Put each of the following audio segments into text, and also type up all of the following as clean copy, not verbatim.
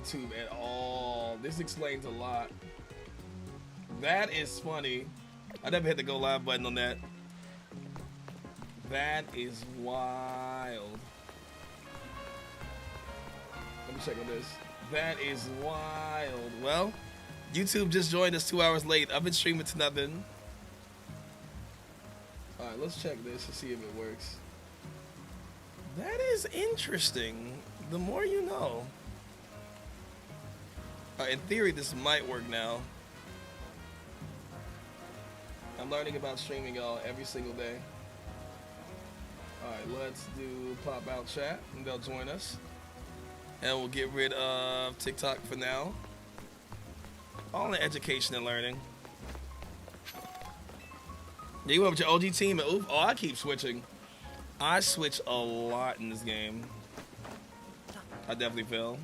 YouTube at all. This explains a lot. That is funny. I never hit the go live button on that. That is wild. Let me check on this. That is wild. Well, YouTube just joined us 2 hours late. I've been streaming to nothing. All right, let's check this to see if it works. That is interesting. The more you know. In theory, this might work now. I'm learning about streaming, y'all, every single day. All right, let's do pop out chat, and they'll join us. And we'll get rid of TikTok for now. All in education and learning. Yeah, you went with your OG team and oof. Oh, I keep switching. I switch a lot in this game. I definitely fail.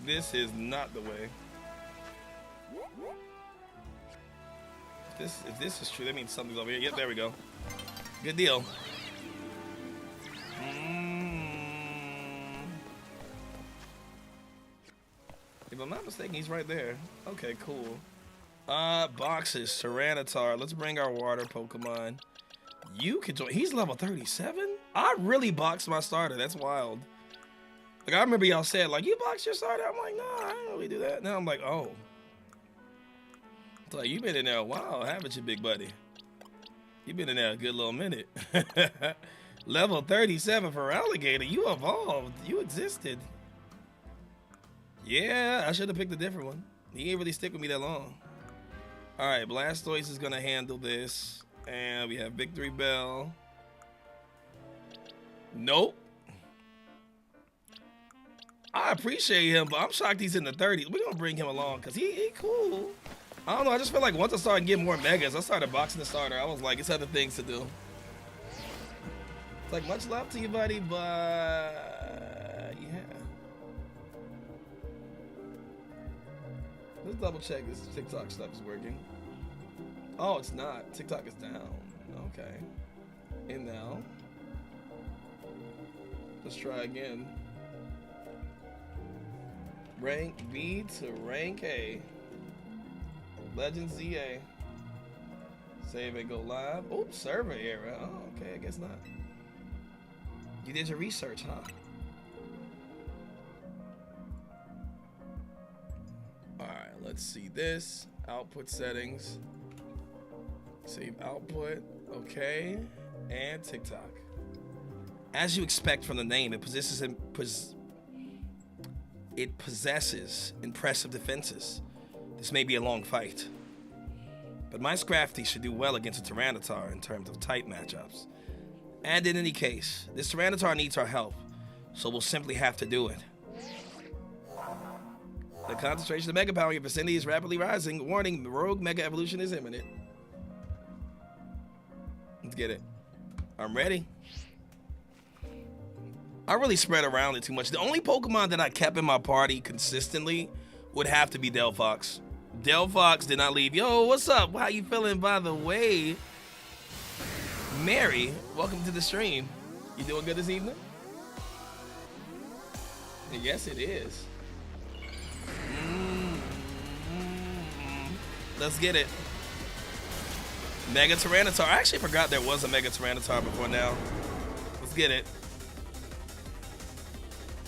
This is not the way. If this is true, that means something's over here. Yep, there we go. Good deal. If I'm not mistaken, he's right there. Okay, cool. Boxes, Tyranitar. Let's bring our water Pokemon. You can join. He's level 37? I really boxed my starter. That's wild. Like, I remember y'all said, like, you boxed your starter? I'm like, nah, I don't really do that. Now I'm like, oh. It's like, you've been in there a while, haven't you, big buddy? You've been in there a good little minute. Level 37 for Alligator. You evolved. You existed. Yeah, I should have picked a different one. He ain't really stick with me that long. All right, Blastoise is going to handle this. And we have Victory Bell. Nope. I appreciate him, but I'm shocked he's in the 30s. We're going to bring him along because he cool. I don't know. I just feel like once I started getting more megas, I started boxing the starter. I was like, it's other things to do. It's like, much love to you, buddy, but yeah. Let's double check this TikTok stuff is working. Oh, it's not. TikTok is down. Okay. In now. Let's try again. Rank B to rank A. Legend ZA. Save and go live. Oops, server error. Oh, okay, I guess not. You did your research, huh? Alright, let's see this. Output settings. Save output. Okay. And TikTok. As you expect from the name, it possesses impressive defenses. This may be a long fight, but my Scrafty should do well against a Tyranitar in terms of type matchups. And in any case, this Tyranitar needs our help, so we'll simply have to do it. The concentration of Mega Power in your vicinity is rapidly rising. Warning, Rogue Mega Evolution is imminent. Let's get it. I'm ready. I really spread around it too much. The only Pokemon that I kept in my party consistently would have to be Delphox. Delphox did not leave. Yo, what's up? How you feeling, by the way? Mary, welcome to the stream. You doing good this evening? Yes, it is. Let's get it. Mega Tyranitar. I actually forgot there was a Mega Tyranitar before now. Let's get it.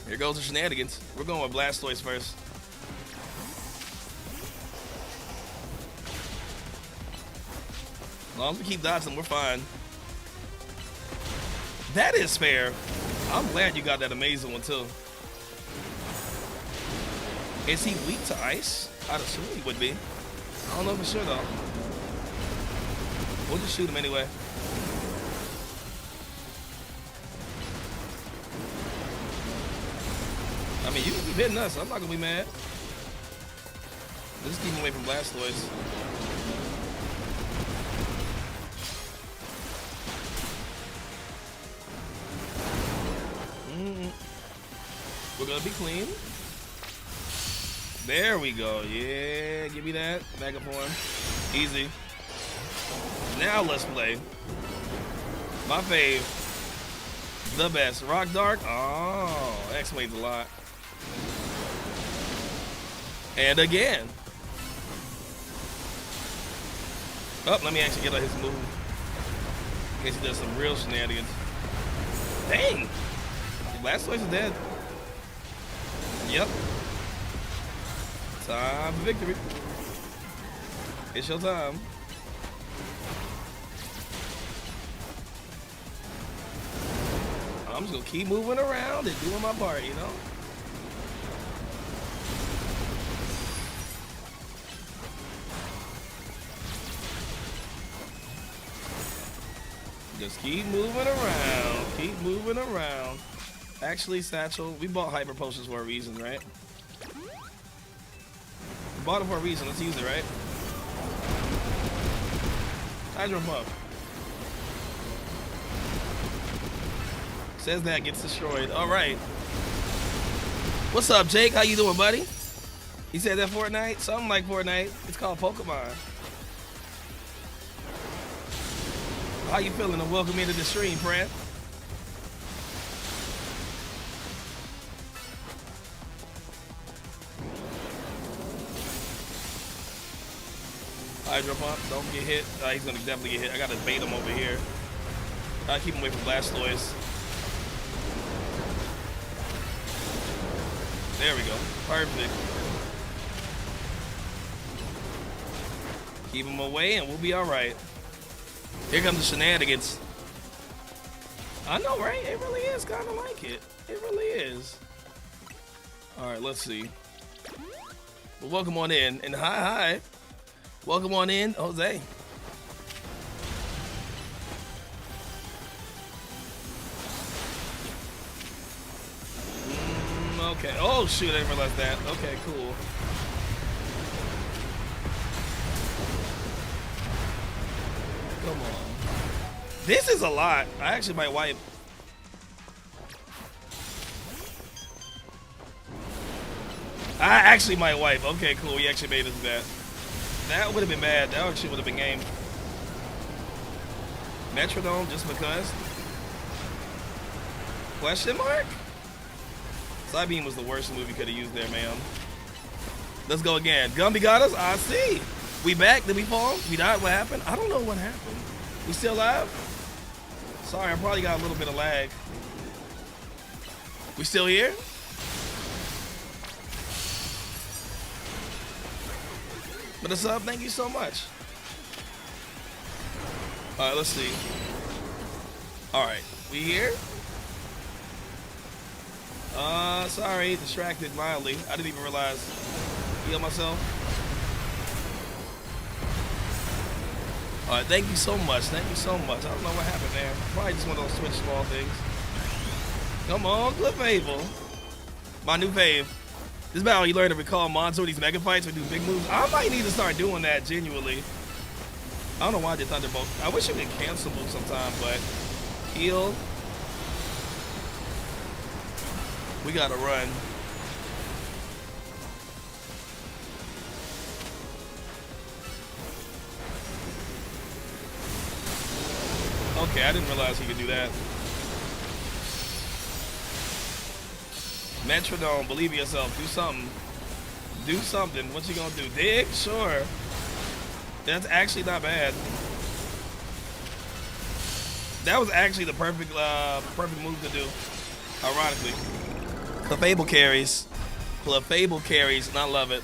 Here goes the shenanigans. We're going with Blastoise first. As long as we keep dodging, we're fine. That is fair. I'm glad you got that amazing one, too. Is he weak to ice? I'd assume he would be. I don't know for sure, though. We'll just shoot him anyway. I mean, you can keep hitting us. I'm not going to be mad. Let's keep him away from Blastoise. We're going to be clean. There we go. Yeah, give me that. Back up form. Easy. Now let's play. My fave. The best. Rock Dark. Oh, that explains a lot. And again. Oh, let me actually get his move. In case he does some real shenanigans. Dang. Blastoise is dead. Yep. Time for victory. It's your time. I'm just gonna keep moving around and doing my part, you know? Just keep moving around. Keep moving around. Actually, Satchel, we bought Hyper Potions for a reason, right? We bought it for a reason. Let's use it, right? Hydro Pump. Says that gets destroyed. All right. What's up, Jake? How you doing, buddy? He said that Fortnite? Something like Fortnite. It's called Pokemon. How you feeling? And welcome into the stream, friend. Hydro Pump, don't get hit. He's gonna definitely get hit. I gotta bait him over here. I keep him away from Blastoise. There we go. Perfect. Keep him away and we'll be alright. Here comes the shenanigans. I know, right? It really is kind of like it. It really is. Alright, let's see. Well, welcome on in. And hi. Welcome on in, Jose. Okay. Oh, shoot. I didn't realize that. Okay, cool. Come on. This is a lot. I actually might wipe. I actually might wipe. Okay, cool. We actually made it to that. That would have been bad. That actually would have been game. Metrodome, just because? Question mark? Psybeam was the worst move you could have used there, ma'am. Let's go again. Gumby got us? I see. We back? Did we fall? We died? What happened? I don't know what happened. We still alive? Sorry, I probably got a little bit of lag. We still here? But it's up. Thank you so much. All right, let's see. All right, we here? Sorry, distracted mildly. I didn't even realize. Heal myself. All right, thank you so much. Thank you so much. I don't know what happened there. Probably just one of those Twitch small things. Come on, Clefable. My new fave. This battle, you learn to recall Monzo these mega fights or do big moves. I might need to start doing that genuinely. I don't know why I did Thunderbolt. I wish it could cancel move sometime, but heal. We gotta run. Okay, I didn't realize he could do that. Metrodome, believe in yourself. Do something. Do something. What you gonna do? Dig? Sure. That's actually not bad. That was actually the perfect move to do. Ironically. Clefable carries. Clefable carries, and I love it.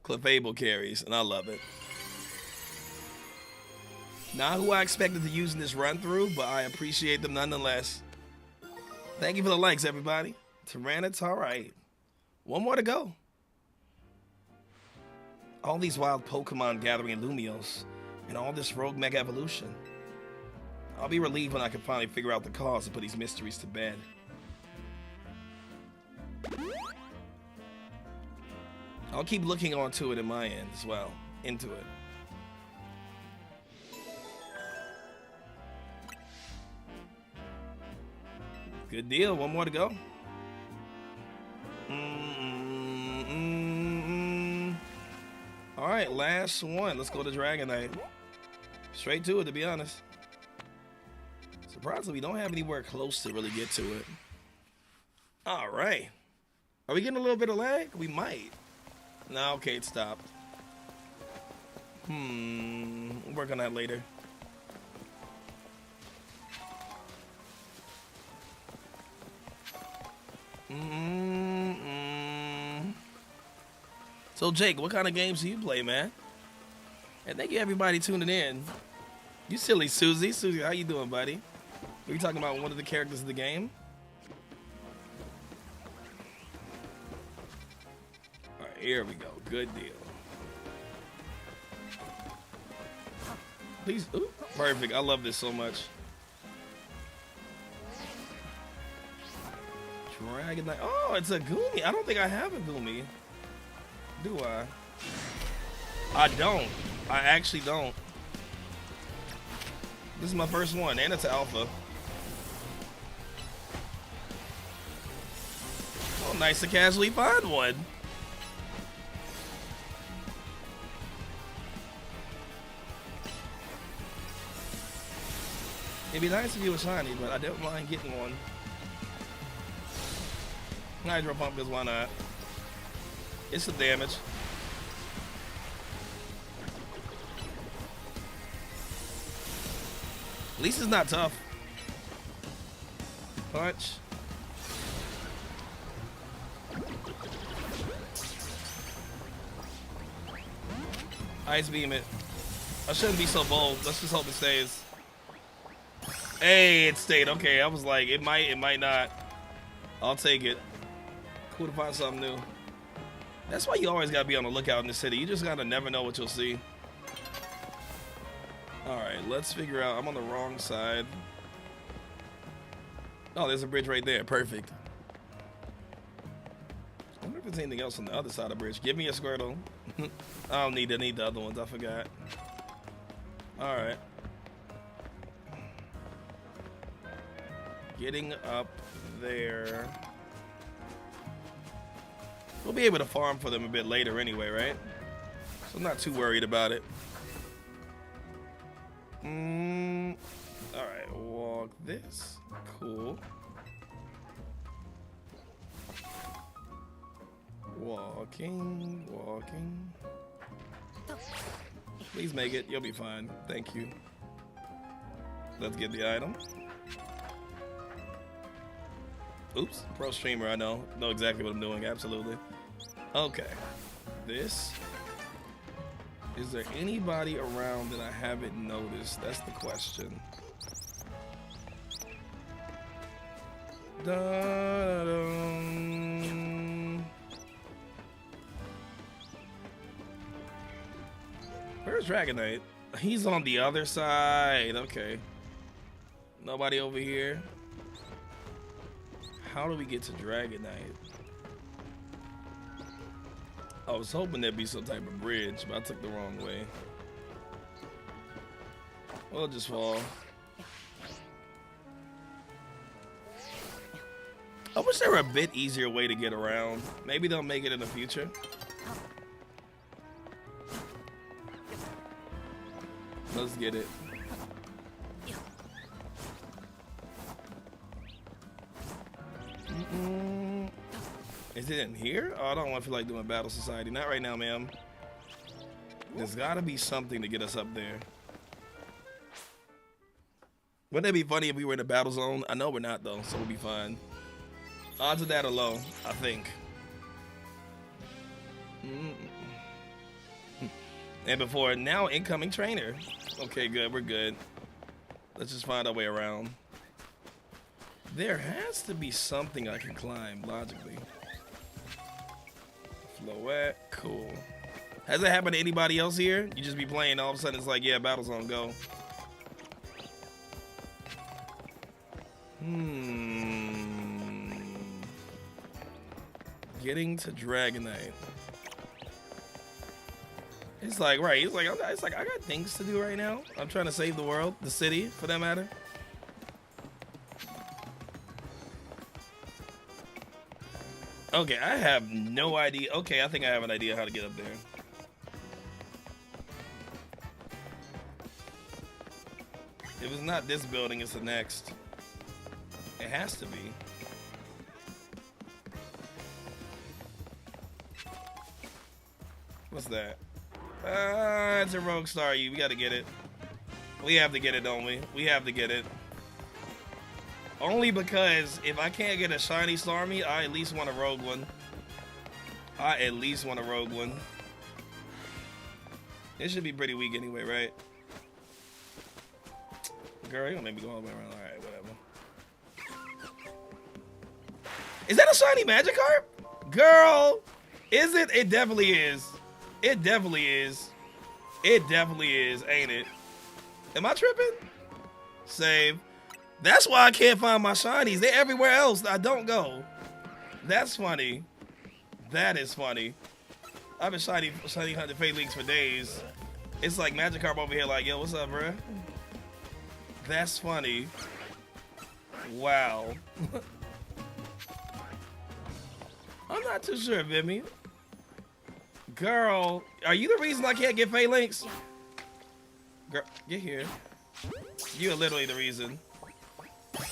Clefable carries, and I love it. Not who I expected to use in this run through, but I appreciate them nonetheless. Thank you for the likes, everybody. Tyranitar. One more to go. All these wild Pokemon gathering in Lumiose, and all this rogue mega evolution. I'll be relieved when I can finally figure out the cause and put these mysteries to bed. I'll keep looking onto it in my end as well. Into it. Good deal. One more to go. right, last one. Let's go to Dragonite. Straight to it, to be honest. Surprisingly, we don't have anywhere close to really get to it. All right. Are we getting a little bit of lag? We might. No, okay, it stopped. We'll work on that later. So, Jake, what kind of games do you play, man? And thank you, everybody, tuning in. You silly Susie. Susie, how you doing, buddy? Are you talking about one of the characters of the game? All right, here we go. Good deal. Please, ooh, perfect. I love this so much. Dragonite. Oh, it's a Goomy. I don't think I have a Goomy. Do I? I don't. I actually don't. This is my first one, and it's an alpha. Oh, nice to casually find one. It'd be nice if you were shiny, but I don't mind getting one. Hydro Pump, because why not? It's some damage. At least it's not tough. Punch. Ice Beam it. I shouldn't be so bold. Let's just hope it stays. Hey, it stayed. Okay, I was like, it might not. I'll take it. Cool to find something new. That's why you always gotta be on the lookout in the city. You just gotta never know what you'll see. Alright, let's figure out. I'm on the wrong side. Oh, there's a bridge right there. Perfect. I wonder if there's anything else on the other side of the bridge. Give me a Squirtle. I don't need to need the other ones. I forgot. Alright. Getting up there. We'll be able to farm for them a bit later anyway, right? So I'm not too worried about it. Alright, walk this. Cool. Walking. Please make it. You'll be fine. Thank you. Let's get the item. Oops. Pro streamer, I know. Know exactly what I'm doing. Absolutely. Okay. This. Is there anybody around that I haven't noticed? That's the question. Dun-dun. Where's Dragonite? He's on the other side. Okay. Nobody over here. How do we get to Dragonite? I was hoping there'd be some type of bridge, but I took the wrong way. We'll just fall. I wish there were a bit easier way to get around. Maybe they'll make it in the future. Let's get it. Is it in here? Oh, I don't want to feel like doing Battle Society. Not right now, ma'am. There's got to be something to get us up there. Wouldn't that be funny if we were in a battle zone? I know we're not, though, so we'll be fine. Odds of that are low, I think. And before, now incoming trainer. Okay, good. We're good. Let's just find our way around. There has to be something I can climb, logically. Floette, cool. Has that happened to anybody else here? You just be playing, all of a sudden it's like, yeah, battle zone, go. Getting to Dragonite. It's like, right, it's like I got things to do right now. I'm trying to save the world, the city, for that matter. Okay, I have no idea. Okay, I think I have an idea how to get up there. If it's not this building, it's the next. It has to be. What's that? It's a Rogue Staryu. We gotta get it. We have to get it, don't we? We have to get it. Only because if I can't get a shiny Starmie, I at least want a rogue one. I at least want a rogue one. It should be pretty weak anyway, right? Girl, you gonna make me go all the way around. Alright, whatever. Is that a shiny Magikarp? Girl, is it? It definitely is. It definitely is. It definitely is, ain't it? Am I tripping? Save. That's why I can't find my shinies. They're everywhere else. I don't go. That's funny. That is funny. I've been shiny hunting Fate Leaks for days. It's like Magikarp over here like, yo, what's up, bruh? That's funny. Wow. I'm not too sure, Vimy. Girl, are you the reason I can't get Fate Links? Girl, get here. You are literally the reason.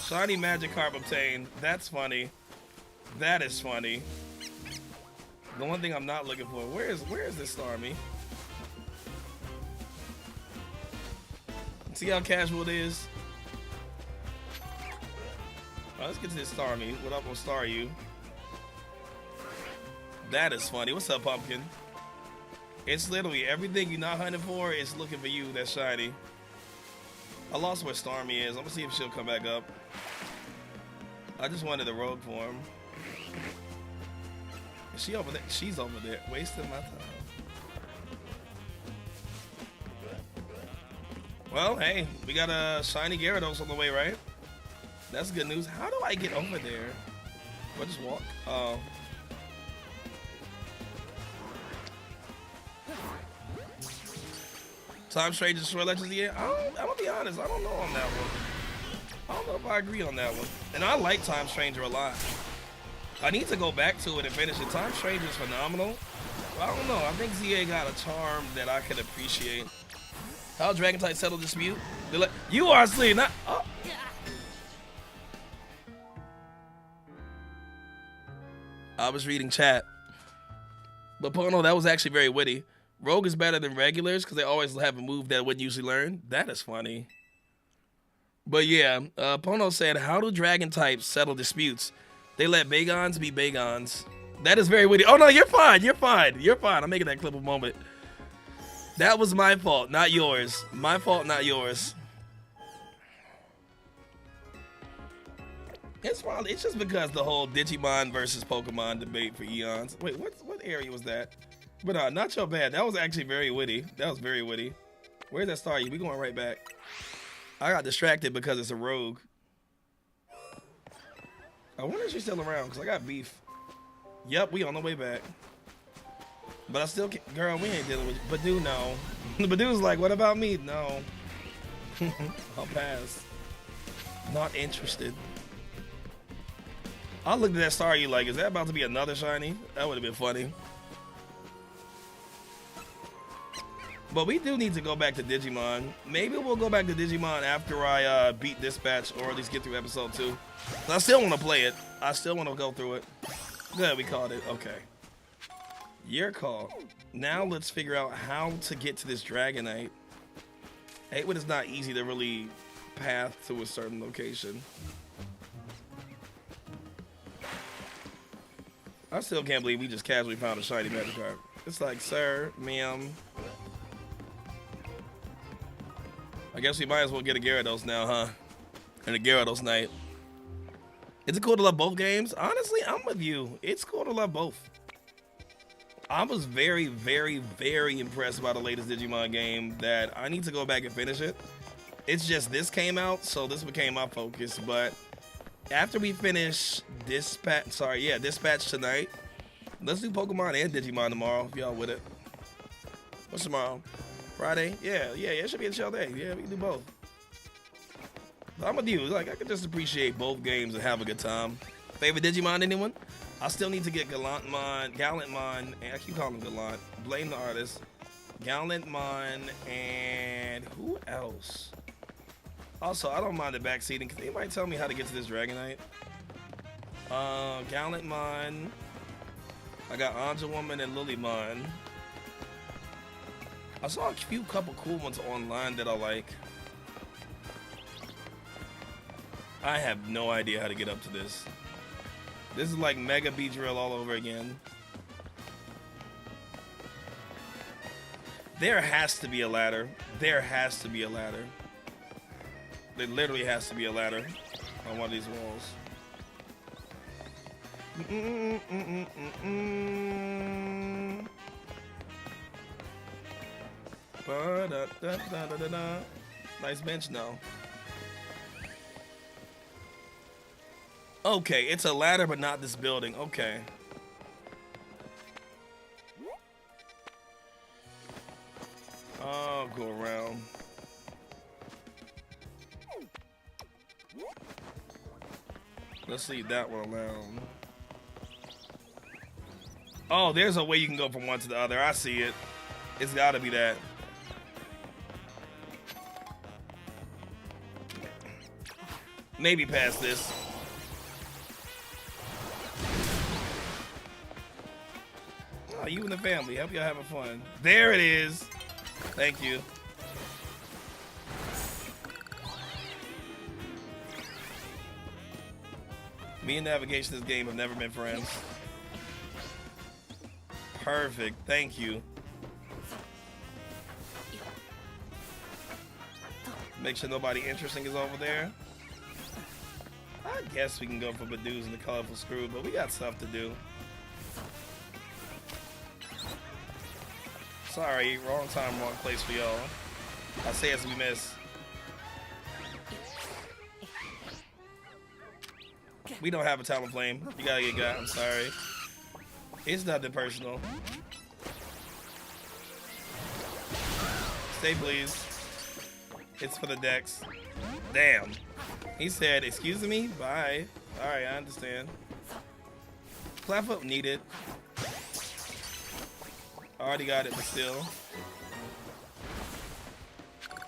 Shiny Magikarp obtained. That's funny. That is funny. The one thing I'm not looking for. Where is this Starmie? See how casual it is? Alright, let's get to this Starmie. What up on Staryu? That is funny. What's up, Pumpkin? It's literally everything you're not hunting for is looking for you. That's shiny. I lost where Starmie is. I'm gonna see if she'll come back up. I just wanted a rogue form. Is she over there? She's over there. Wasting my time. Well, hey, we got a shiny Gyarados on the way, right? That's good news. How do I get over there? Do I just walk? Oh. Time Strange Destroy Legends again? I'm gonna be honest, I don't know on that one. I don't know if I agree on that one. And I like Time Stranger a lot. I need to go back to it and finish it. Time Stranger is phenomenal. But I don't know, I think ZA got a charm that I could appreciate. How Dragon Type settle dispute? They're like, you are asleep, not. Oh. I was reading chat. But Pono, that was actually very witty. Rogue is better than regulars because they always have a move that I wouldn't usually learn. That is funny. But yeah, Pono said, how do dragon types settle disputes? They let Bagons be Bagons. That is very witty. Oh no, you're fine. You're fine. You're fine. I'm making that clip a moment. That was my fault, not yours. My fault, not yours. It's just because the whole Digimon versus Pokemon debate for eons. Wait, what area was that? But not your bad. That was actually very witty. That was very witty. Where's that Staryu? We going right back. I got distracted because it's a rogue. I wonder if she's still around because I got beef. Yep, we on the way back. But I still can't. Girl, we ain't dealing with Badu, no. Badu's like, what about me? No. I'll pass. Not interested. I looked at that Staryu like, is that about to be another shiny? That would have been funny. But we do need to go back to Digimon. Maybe we'll go back to Digimon after I beat Dispatch, or at least get through episode 2. I still want to play it. I still want to go through it. Good, we called it. Okay. Your call. Now let's figure out how to get to this Dragonite. I hate when it's not easy to really path to a certain location. I still can't believe we just casually found a shiny Magikarp. It's like, sir, ma'am. I guess we might as well get a Gyarados now, huh? And a Gyarados night. Is it cool to love both games? Honestly, I'm with you. It's cool to love both. I was very, very, very impressed by the latest Digimon game that I need to go back and finish it. It's just this came out, so this became my focus. But after we finish Dispatch tonight, let's do Pokemon and Digimon tomorrow, if y'all with it. What's tomorrow? Friday? Yeah, it should be a chill day. Yeah, we can do both. But I'm with you. Like, I could just appreciate both games and have a good time. Favorite Digimon, anyone? I still need to get Gallantmon, and I keep calling him Gallant. Blame the artist. Gallantmon, and who else? Also, I don't mind the backseating. Can anybody tell me how to get to this Dragonite? Gallant Mon. I got Anja Woman and Lilymon. I saw a few couple cool ones online that I like. I have no idea how to get up to this. This is like Mega Beedrill all over again. There has to be a ladder. There has to be a ladder. There literally has to be a ladder on one of these walls. Nice bench, no. Okay, it's a ladder, but not this building. Okay. I'll go around. Let's leave that one alone. Oh, there's a way you can go from one to the other. I see it. It's gotta be that. Maybe past this. Oh, you and the family. Hope y'all having fun. There it is. Thank you. Me and navigation in this game have never been friends. Perfect. Thank you. Make sure nobody interesting is over there. I guess we can go for Badooz and the Colorful Screw, but we got stuff to do. Sorry, wrong time, wrong place for y'all. I say as we miss. We don't have a Talonflame. You gotta get got. I'm sorry. It's nothing personal. Stay please. It's for the decks. Damn. He said, excuse me? Bye. Alright, I understand. Clap up needed. Already got it, but still.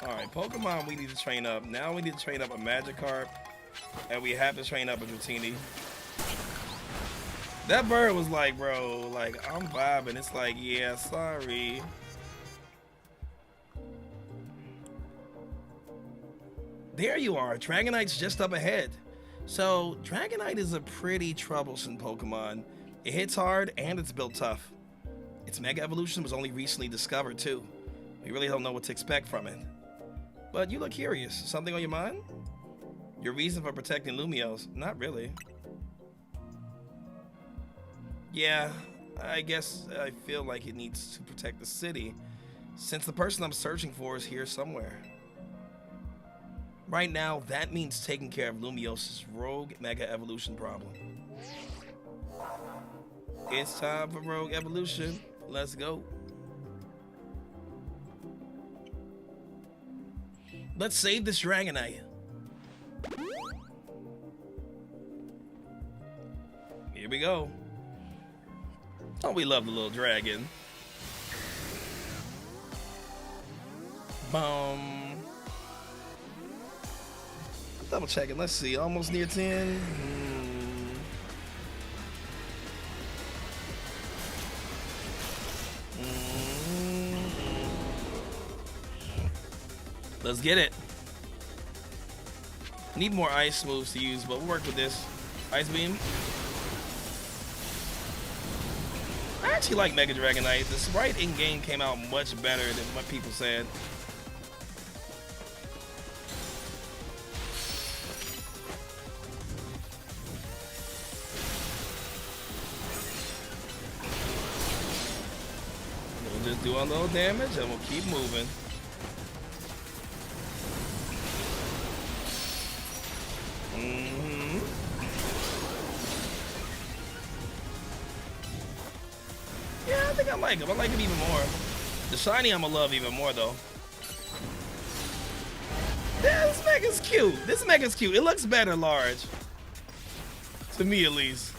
Alright, Pokemon we need to train up. Now we need to train up a Magikarp. And we have to train up a Dratini. That bird was like, bro, like, I'm vibing. It's like, yeah, sorry. There you are. Dragonite's just up ahead. So, Dragonite is a pretty troublesome Pokemon. It hits hard and it's built tough. Its Mega Evolution was only recently discovered, too. We really don't know what to expect from it. But you look curious. Something on your mind? Your reason for protecting Lumiose? Not really. Yeah, I guess I feel like it needs to protect the city, since the person I'm searching for is here somewhere. Right now, that means taking care of Lumiose's Rogue Mega Evolution problem. It's time for Rogue Evolution. Let's go. Let's save this Dragonite. Here we go. Oh, we love the little dragon. Boom. Double checking. Let's see. Almost near 10. Let's get it. Need more ice moves to use, but we'll work with this. Ice Beam. I actually like Mega Dragonite. The sprite in-game came out much better than what people said. We'll just do a little damage and we'll keep moving. Yeah, I think I like him. I like him even more. The shiny I'm gonna love even more though. Yeah, this Mega's cute. This Mega's cute. It looks better large. To me at least.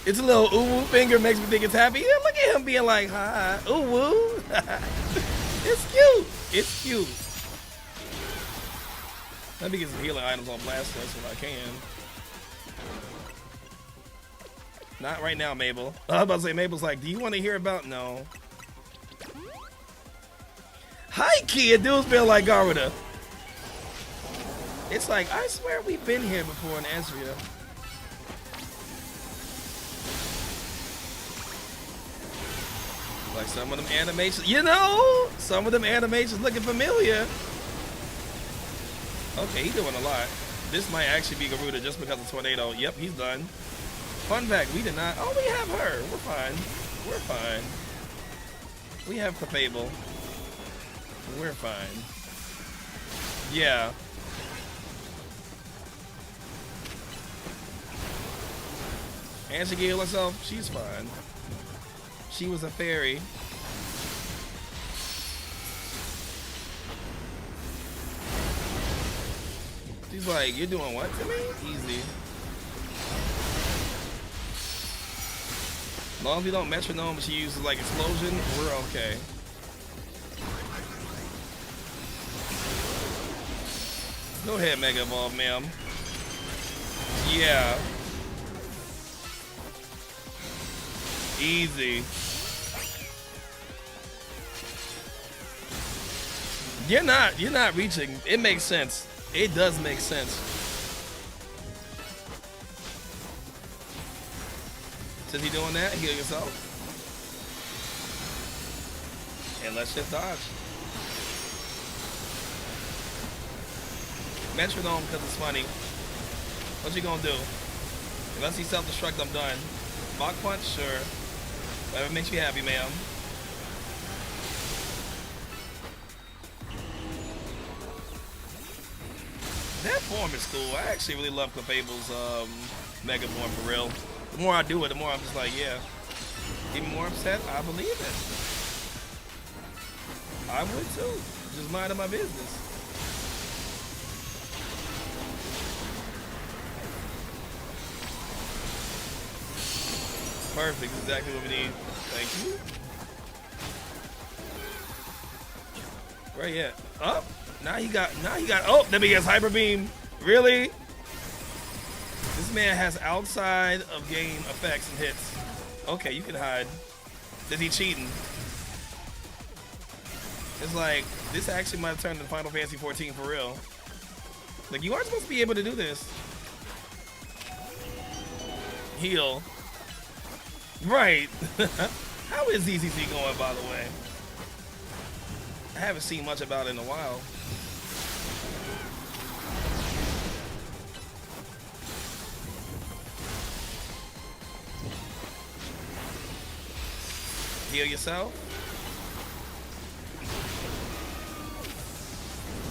Its a little ooh-woo finger makes me think it's happy. Yeah, look at him being like, hi, ooh-woo. It's cute. It's cute. Let me get some healing items on Blastoise if I can. Not right now, Mabel. I was about to say, Mabel's like, do you want to hear about? No. Hi, kid. Dude's been like Garuda. It's like, I swear we've been here before in Ezreal. Like some of them animations, you know, some of them animations looking familiar. Okay, he's doing a lot. This might actually be Garuda just because of Tornado. Yep, he's done. Fun fact, we did not. Oh, we have her. We're fine. We're fine. We have Clefable. We're fine. Yeah. And she gave herself. She's fine. She was a fairy. She's like, you're doing what to me? Easy. As long as we don't metronome, she uses like explosion, we're okay. Go ahead, Mega Evolve, ma'am. Yeah. Easy. You're not reaching. It makes sense. It does make sense. Since he doing that, heal yourself. And let's just dodge. Metronome because it's funny. What you gonna do? Unless he self-destruct, I'm done. Mach punch, sure. Whatever makes you happy, ma'am. That form is cool. I actually really love Clefable's Mega form for real. The more I do it, the more I'm just like, yeah. Even more upset, I believe it. I would too. Just minding my business. Perfect, exactly what we need. Thank you. Where you at? Up. Now he got, oh, then he gets Hyper Beam. Really? This man has outside of game effects and hits. Okay, you can hide. Is he cheating? It's like, this actually might have turned into Final Fantasy 14 for real. Like, you aren't supposed to be able to do this. Heal. Right. How is ZZZ going, by the way? I haven't seen much about it in a while. Heal yourself.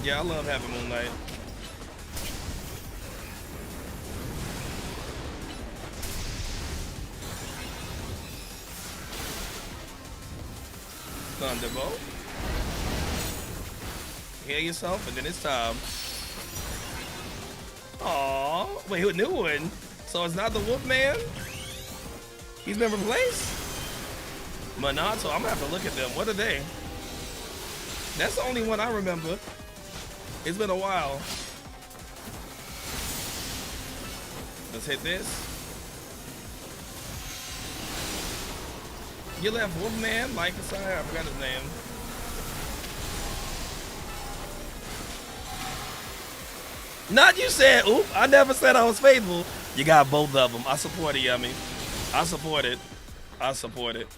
Yeah, I love having Moonlight. Thunderbolt. Heal yourself, and then it's time. Aww, wait, who new one? So it's not the Wolfman? He's been replaced? Monotone, I'm gonna have to look at them. What are they? That's the only one I remember. It's been a while. Let's hit this. You left Wolfman, like I forgot his name. Not you said, oop, I never said I was faithful. You got both of them. I support it, Yummy. I support it. I support it.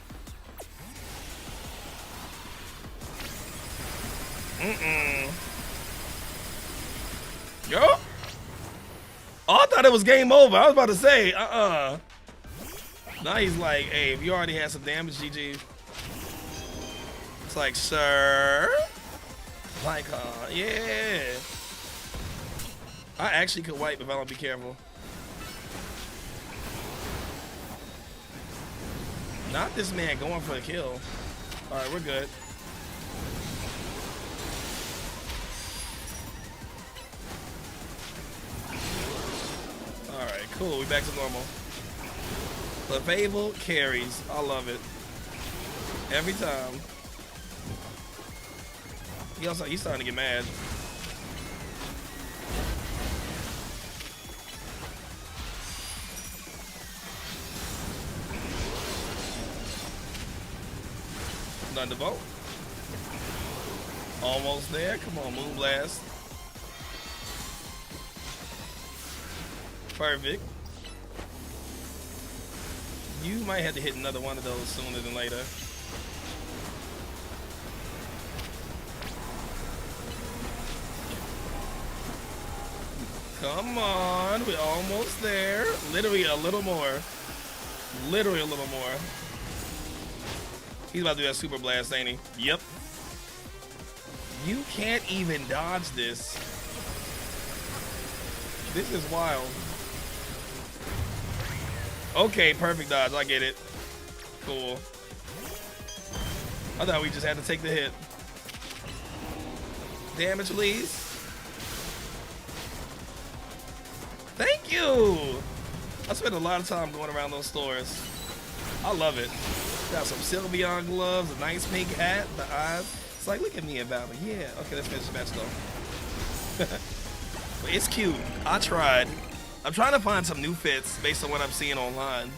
Yo. Oh, I thought it was game over. I was about to say, Now he's like, hey, if you already had some damage, GG. It's like, sir. Like, yeah. I actually could wipe if I don't be careful. Not this man going for the kill. All right, we're good. All right, cool. We back to normal. Clefable carries. I love it. Every time. He's starting to get mad. Thunderbolt. Almost there. Come on, Moonblast. Perfect. You might have to hit another one of those sooner than later. Come on, we're almost there. Literally a little more. Literally a little more. He's about to do that Super Blast, ain't he? Yep. You can't even dodge this. This is wild. Okay, perfect dodge. I get it. Cool. I thought we just had to take the hit. Damage, please. Thank you. I spent a lot of time going around those stores. I love it. Got some Sylveon gloves, a nice pink hat, the eyes. It's like, look at me in battle. Yeah. Okay, let's finish the match though. But it's cute. I tried. I'm trying to find some new fits based on what I'm seeing online.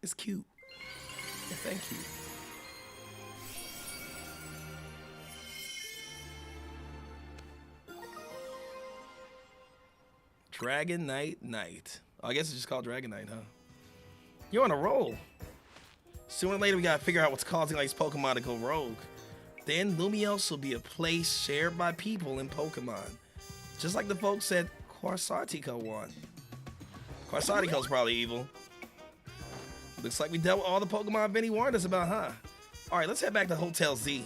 It's cute. Yeah, thank you. Dragonite Knight. Oh, I guess it's just called Dragonite, huh? You're on a roll. Sooner or later, we gotta figure out what's causing these Pokemon to go rogue. Then Lumiose will be a place shared by people in Pokemon. Just like the folks at Quartzartico want. Quartzartico's probably evil. Looks like we dealt with all the Pokemon Vinny warned us about, huh? Alright, let's head back to Hotel Z.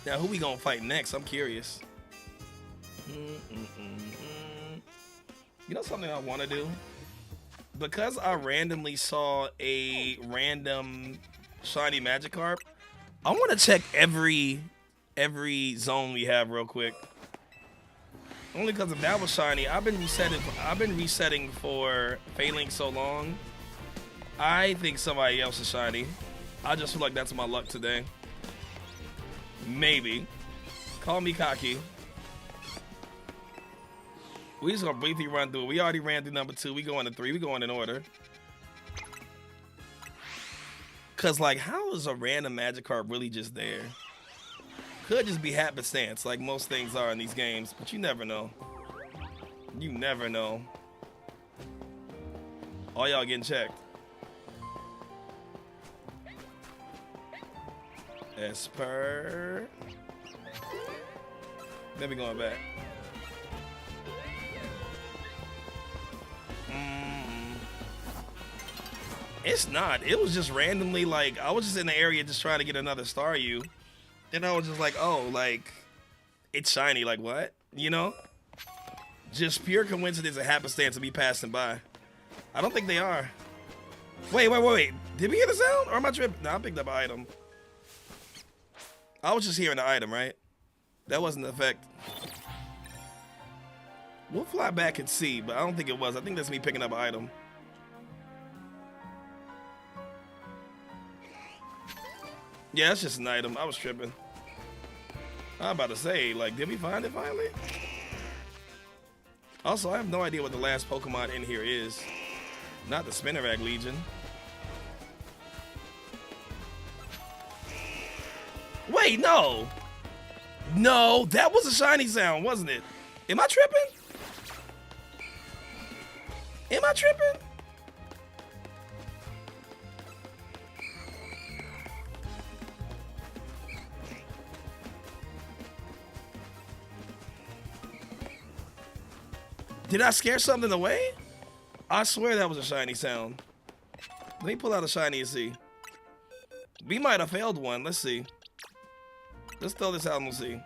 Now, who we gonna fight next? I'm curious. You know something I want to do? Because I randomly saw a random shiny Magikarp, I want to check every zone we have real quick. Only because if that was shiny, I've been resetting for Phalanx so long. I think somebody else is shiny. I just feel like that's my luck today. Maybe. Call me cocky. We just gonna briefly run through it. We already ran through number 2. We going to 3. We going in order. Cause like, how is a random Magikarp really just there? Could just be happenstance, like most things are in these games, but you never know. You never know. All y'all getting checked. Esper. Then we going back. It's not. It was just randomly like, I was just in the area just trying to get another Staryu. Then I was just like, oh, like, it's shiny. Like, what? You know? Just pure coincidence and happenstance to be passing by. I don't think they are. Wait. Did we hear the sound? Or am I tripping? No, I picked up an item. I was just hearing the item, right? That wasn't the effect. We'll fly back and see, but I don't think it was. I think that's me picking up an item. Yeah, that's just an item. I was tripping. I'm about to say, like, did we find it finally? Also, I have no idea what the last Pokemon in here is. Not the Spinarak Legion. Wait, no. No, that was a shiny sound, wasn't it? Am I tripping? Am I tripping? Did I scare something away? I swear that was a shiny sound. Let me pull out a shiny and see. We might have failed one. Let's see. Let's throw this out and we'll see.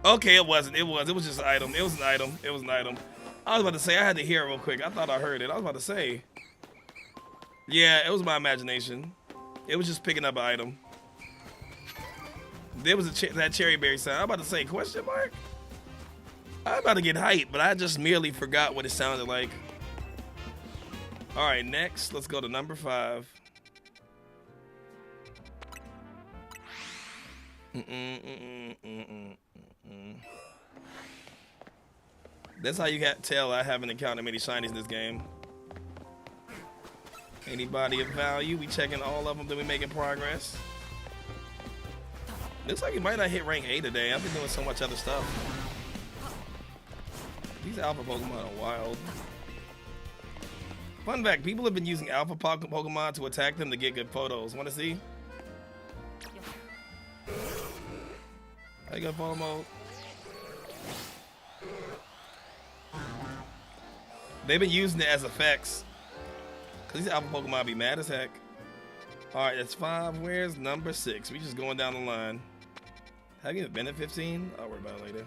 Okay, it wasn't. It was just an item. It was an item. It was an item. I was about to say, I had to hear it real quick. I thought I heard it. I was about to say. Yeah, it was my imagination. It was just picking up an item. There was that cherry berry sound. I'm about to say, question mark? I'm about to get hyped, but I just merely forgot what it sounded like. All right, next, let's go to number 5. That's how you can tell I haven't encountered many shinies in this game. Anybody of value? We checking all of them, then we making progress. Looks like we might not hit rank 8 today. I've been doing so much other stuff. These alpha Pokemon are wild. Fun fact, people have been using alpha Pokemon to attack them to get good photos. Want to see? How you got photo mode? They've been using it as effects. Cause these alpha Pokemon be mad as heck. Alright, that's 5. Where's number 6? We just going down the line. Have you been at 15? I'll worry about it later.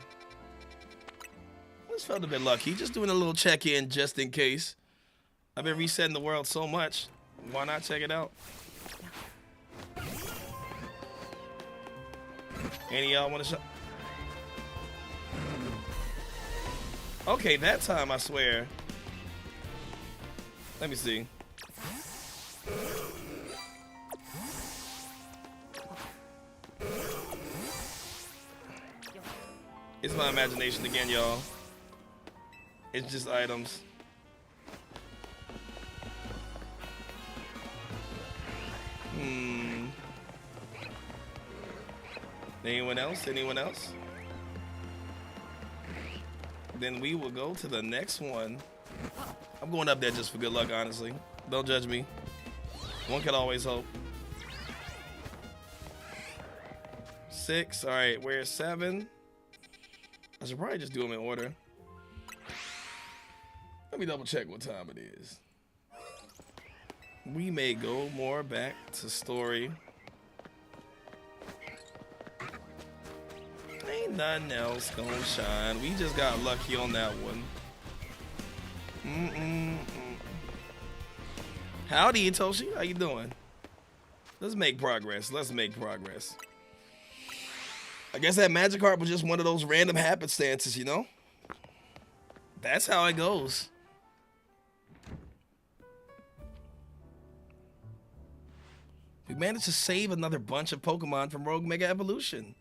Just felt a bit lucky. Just doing a little check-in just in case. I've been resetting the world so much. Why not check it out? Any of y'all want to show? Okay, that time I swear. Let me see. It's my imagination again, y'all. It's just items. Anyone else? Anyone else? Then we will go to the next one. I'm going up there just for good luck, honestly. Don't judge me. One can always hope. 6. All right, where's 7? I should probably just do them in order. Let me double check what time it is. We may go more back to story. Ain't nothing else gonna shine. We just got lucky on that one. Howdy, Itoshi. How you doing? Let's make progress. Let's make progress. I guess that Magikarp was just one of those random happenstances, you know? That's how it goes. We managed to save another bunch of Pokemon from Rogue Mega Evolution.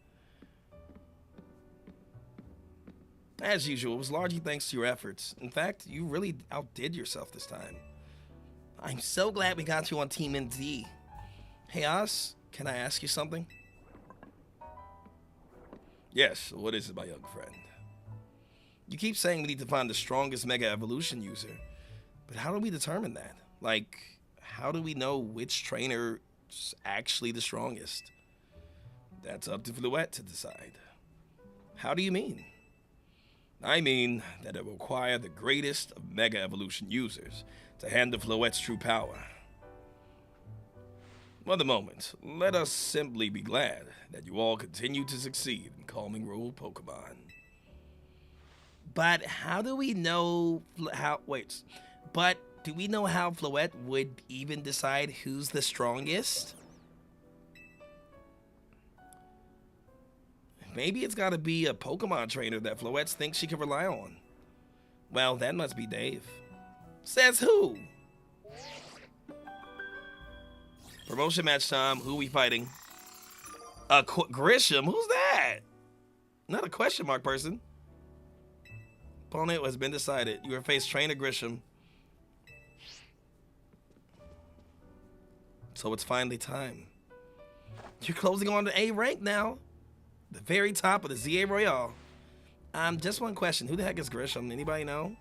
As usual, it was largely thanks to your efforts. In fact, you really outdid yourself this time. I'm so glad we got you on Team NZ. Hey, Oz, can I ask you something? Yes, what is it, my young friend? You keep saying we need to find the strongest Mega Evolution user, but how do we determine that? Like, how do we know which trainer is actually the strongest? That's up to Floette to decide. How do you mean? I mean that it will require the greatest of Mega Evolution users to handle Floette's true power. For the moment, let us simply be glad that you all continue to succeed in calming rogue Pokemon. But how do we know do we know how Floette would even decide who's the strongest? Maybe it's gotta be a Pokemon trainer that Floette thinks she can rely on. Well, that must be Dave. Says who? Promotion match time. Who are we fighting? Grisham? Who's that? Not a question mark person. Opponent has been decided. You will face Trainer Grisham. So it's finally time. You're closing on the A rank now. The very top of the ZA Royale. Just one question. Who the heck is Grisham? Anybody know?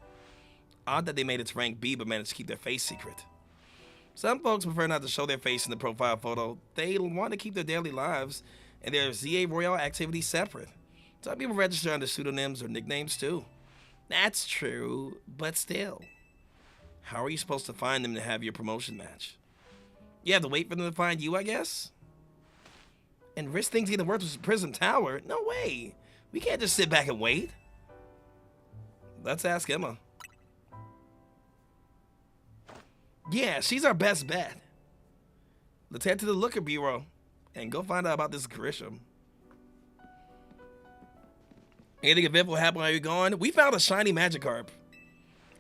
Odd that they made it to rank B but managed to keep their face secret. Some folks prefer not to show their face in the profile photo. They want to keep their daily lives and their ZA Royale activities separate. Some people register under pseudonyms or nicknames too. That's true, but still. How are you supposed to find them to have your promotion match? You have to wait for them to find you, I guess? And risk things getting worse with Prism Tower? No way. We can't just sit back and wait. Let's ask Emma. Yeah, she's our best bet. Let's head to the Looker Bureau and go find out about this Grisham. Anything eventful happen while you're gone? We found a shiny Magikarp.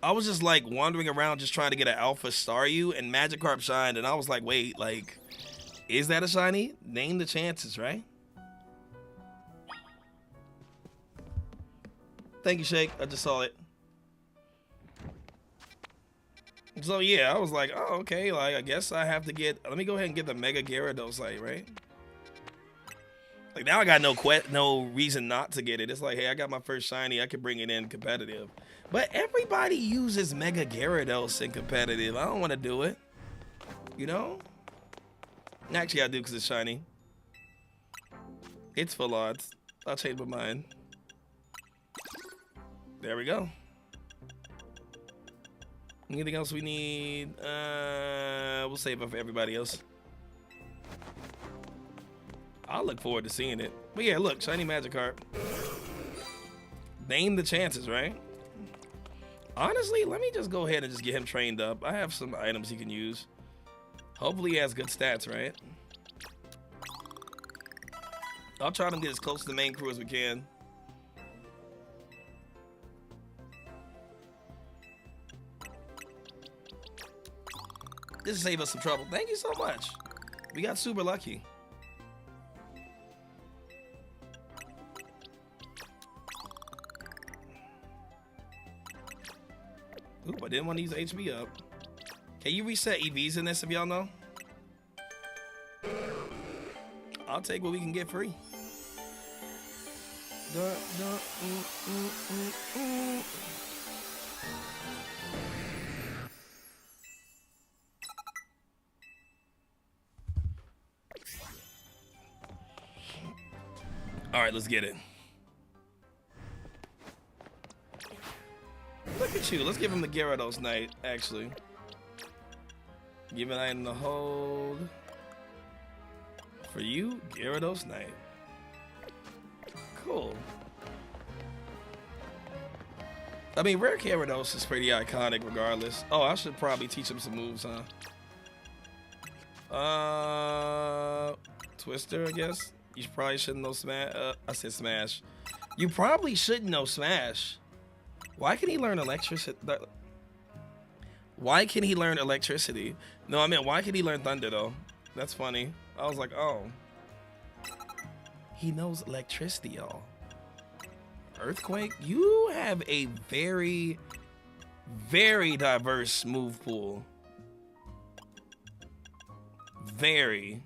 I was just like wandering around just trying to get an Alpha Staryu, and Magikarp shined, and I was like, wait, like, is that a shiny? Name the chances, right? Thank you, Shake. I just saw it. So yeah, I was like, oh, okay, like I guess I have to get, let me go ahead and get the Mega Gyarados, like, right? Like now I got no reason not to get it. It's like, hey, I got my first shiny, I can bring it in competitive. But everybody uses Mega Gyarados in competitive. I don't want to do it. You know? Actually, I do because it's shiny. It's full odds. I'll change my mind. There we go. Anything else we need? We'll save it for everybody else. I'll look forward to seeing it. But yeah, look, shiny Magikarp. Name the chances, right? Honestly, let me just go ahead and just get him trained up. I have some items he can use. Hopefully he has good stats, right? I'll try to get as close to the main crew as we can. This will save us some trouble. Thank you so much. We got super lucky. Oop, I didn't want to use HP up. Can you reset EVs in this if y'all know? I'll take what we can get free. All right, let's get it. Look at you. Let's give him the Gyarados Knight, actually. Give an item to hold. For you, Gyarados Knight. Cool. I mean, Rare Gyarados is pretty iconic regardless. Oh, I should probably teach him some moves, huh? Twister, I guess. You probably shouldn't know Smash. I said Smash. You probably shouldn't know Smash. Why can he learn electricity? Why can he learn electricity? No, I mean, why can he learn Thunder, though? That's funny. I was like, oh. He knows electricity, y'all. Earthquake? You have a very, very diverse move pool. Very.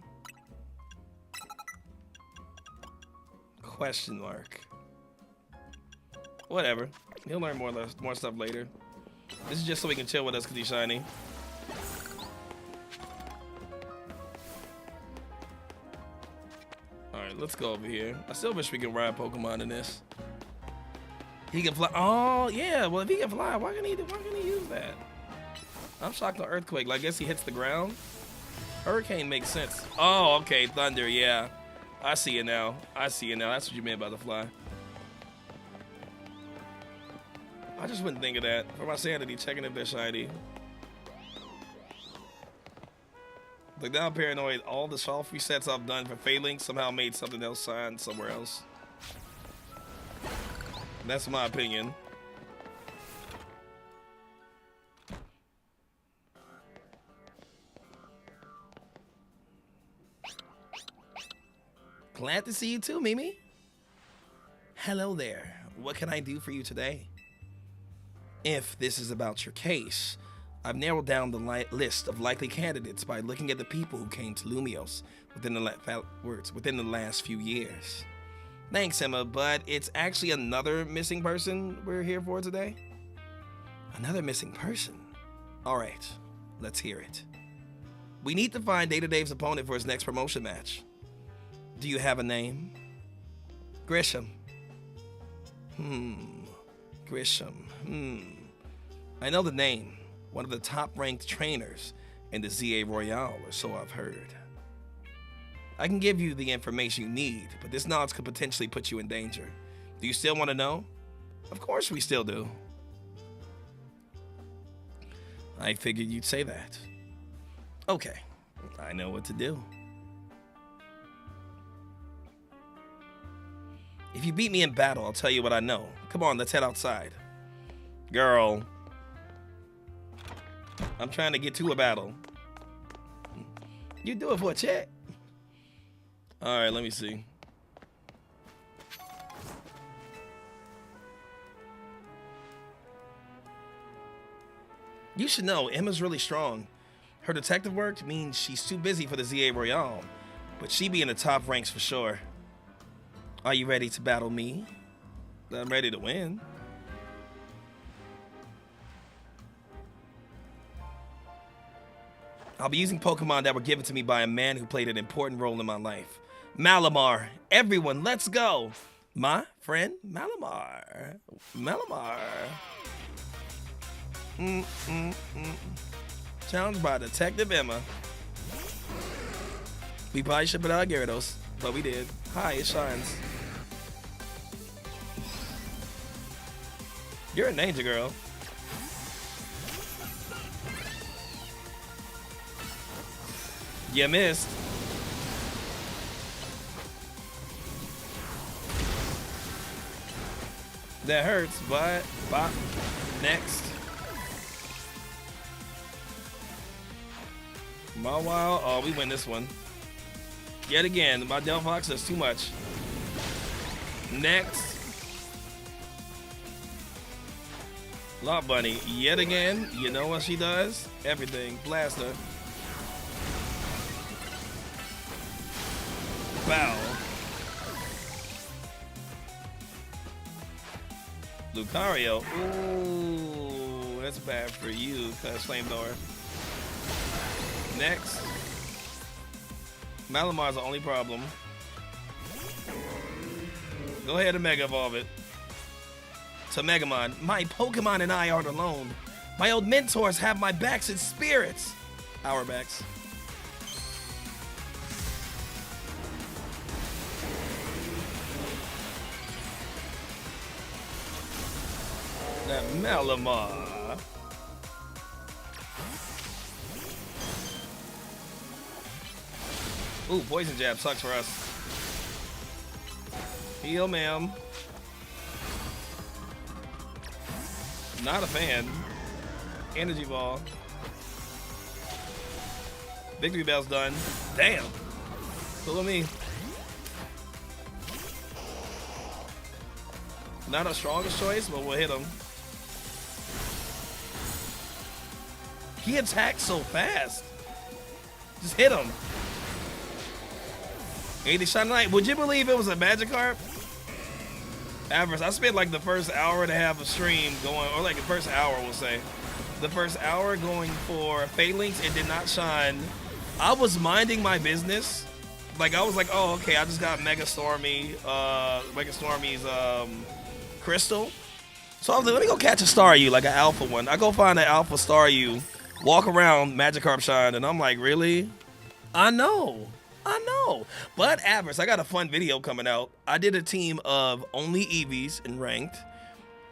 Question mark. Whatever. He'll learn more stuff later. This is just so he can chill with us because he's shiny. Alright, let's go over here. I still wish we could ride Pokemon in this. He can fly. Oh, yeah. Well, if he can fly, why can he use that? I'm shocked on Earthquake. Like, I guess he hits the ground. Hurricane makes sense. Oh, okay. Thunder, yeah. I see it now. I see it now. That's what you meant by the fly. I just wouldn't think of that. For my sanity, checking if they're shiny. Like now I'm paranoid. All the soft resets I've done for failing somehow made something else shine somewhere else. That's my opinion. Glad to see you too, Mimi. Hello there. What can I do for you today? If this is about your case, I've narrowed down the list of likely candidates by looking at the people who came to Lumios within the last few years. Thanks, Emma, but it's actually another missing person we're here for today. Another missing person? All right, let's hear it. We need to find Data Dave's opponent for his next promotion match. Do you have a name? Grisham. Grisham. I know the name. One of the top-ranked trainers in the ZA Royale, or so I've heard. I can give you the information you need, but this knowledge could potentially put you in danger. Do you still want to know? Of course we still do. I figured you'd say that. Okay, I know what to do. If you beat me in battle, I'll tell you what I know. Come on, let's head outside. Girl. I'm trying to get to a battle. You do it for a check. All right, let me see. You should know, Emma's really strong. Her detective work means she's too busy for the ZA Royale, but she be in the top ranks for sure. Are you ready to battle me? I'm ready to win. I'll be using Pokemon that were given to me by a man who played an important role in my life. Malamar. Everyone, let's go. My friend Malamar. Malamar. Challenged by Detective Emma. We probably should put out Gyarados, but we did. Hi, it shines. You're a ninja girl. You missed. That hurts, but bop. Next. Mawile. Oh, we win this one. Yet again, my Delphox is too much. Next. Lot Bunny. Yet again, you know what she does? Everything. Blaster. Bow. Lucario. Ooh, that's bad for you, cause Flamethrower. Next. Malamar's the only problem. Go ahead and Mega Evolve it. To Megamon. My Pokemon and I aren't alone. My old mentors have my backs in spirits. Our backs. That Malamar. Ooh, Poison Jab sucks for us. Heal, ma'am. Not a fan. Energy Ball. Victory Bell's done. Damn. Cool me. Not our strongest choice, but we'll hit him. He attacks so fast. Just hit him. 80 Shine Light. Would you believe it was a Magikarp? Avarice. I spent like the first hour and a half of stream going, or like the first hour, we'll say. The first hour going for Phalanx. It did not shine. I was minding my business. Like, I was like, oh, okay, I just got Mega Stormy's Crystal. So I was like, let me go catch a Staryu, like an alpha one. I go find an alpha Staryu, walk around, Magikarp shine, and I'm like, really? I know. But Avarice, I got a fun video coming out. I did a team of only Eevees in ranked.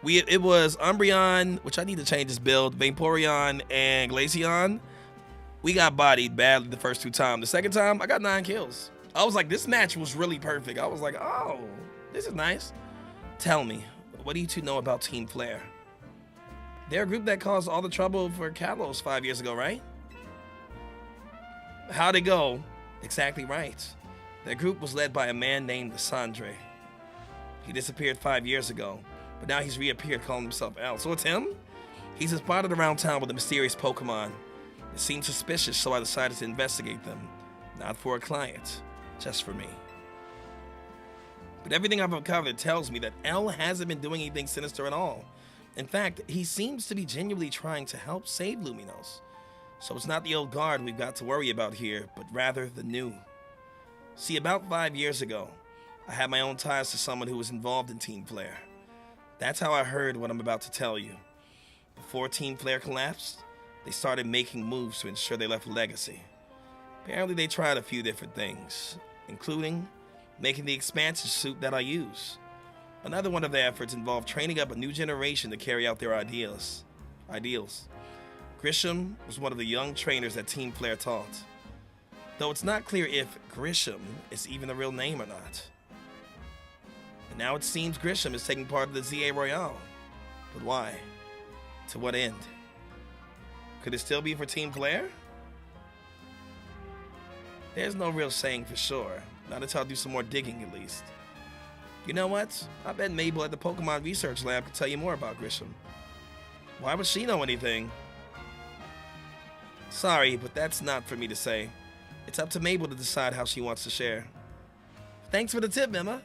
It was Umbreon, which I need to change this build, Vaporeon, and Glaceon. We got bodied badly the first two times. The second time, I got 9 kills. I was like, this match was really perfect. I was like, oh, this is nice. Tell me, what do you two know about Team Flare? They're a group that caused all the trouble for Kalos 5 years ago, right? How'd it go? Exactly right. Their group was led by a man named Lissandre. He disappeared 5 years ago, but now he's reappeared calling himself L. So it's him? He's been spotted around town with a mysterious Pokemon. It seemed suspicious, so I decided to investigate them. Not for a client, just for me. But everything I've uncovered tells me that L hasn't been doing anything sinister at all. In fact, he seems to be genuinely trying to help save Luminos. So it's not the old guard we've got to worry about here, but rather the new. See, about 5 years ago, I had my own ties to someone who was involved in Team Flare. That's how I heard what I'm about to tell you. Before Team Flare collapsed, they started making moves to ensure they left a legacy. Apparently they tried a few different things, including making the expansion suit that I use. Another one of their efforts involved training up a new generation to carry out their ideals. Grisham was one of the young trainers that Team Flare taught. Though it's not clear if Grisham is even a real name or not. And now it seems Grisham is taking part of the ZA Royale. But why? To what end? Could it still be for Team Flare? There's no real saying for sure. Not until I do some more digging at least. You know what? I bet Mabel at the Pokemon Research Lab could tell you more about Grisham. Why would she know anything? Sorry, but that's not for me to say. It's up to Mabel to decide how she wants to share. Thanks for the tip, Emma.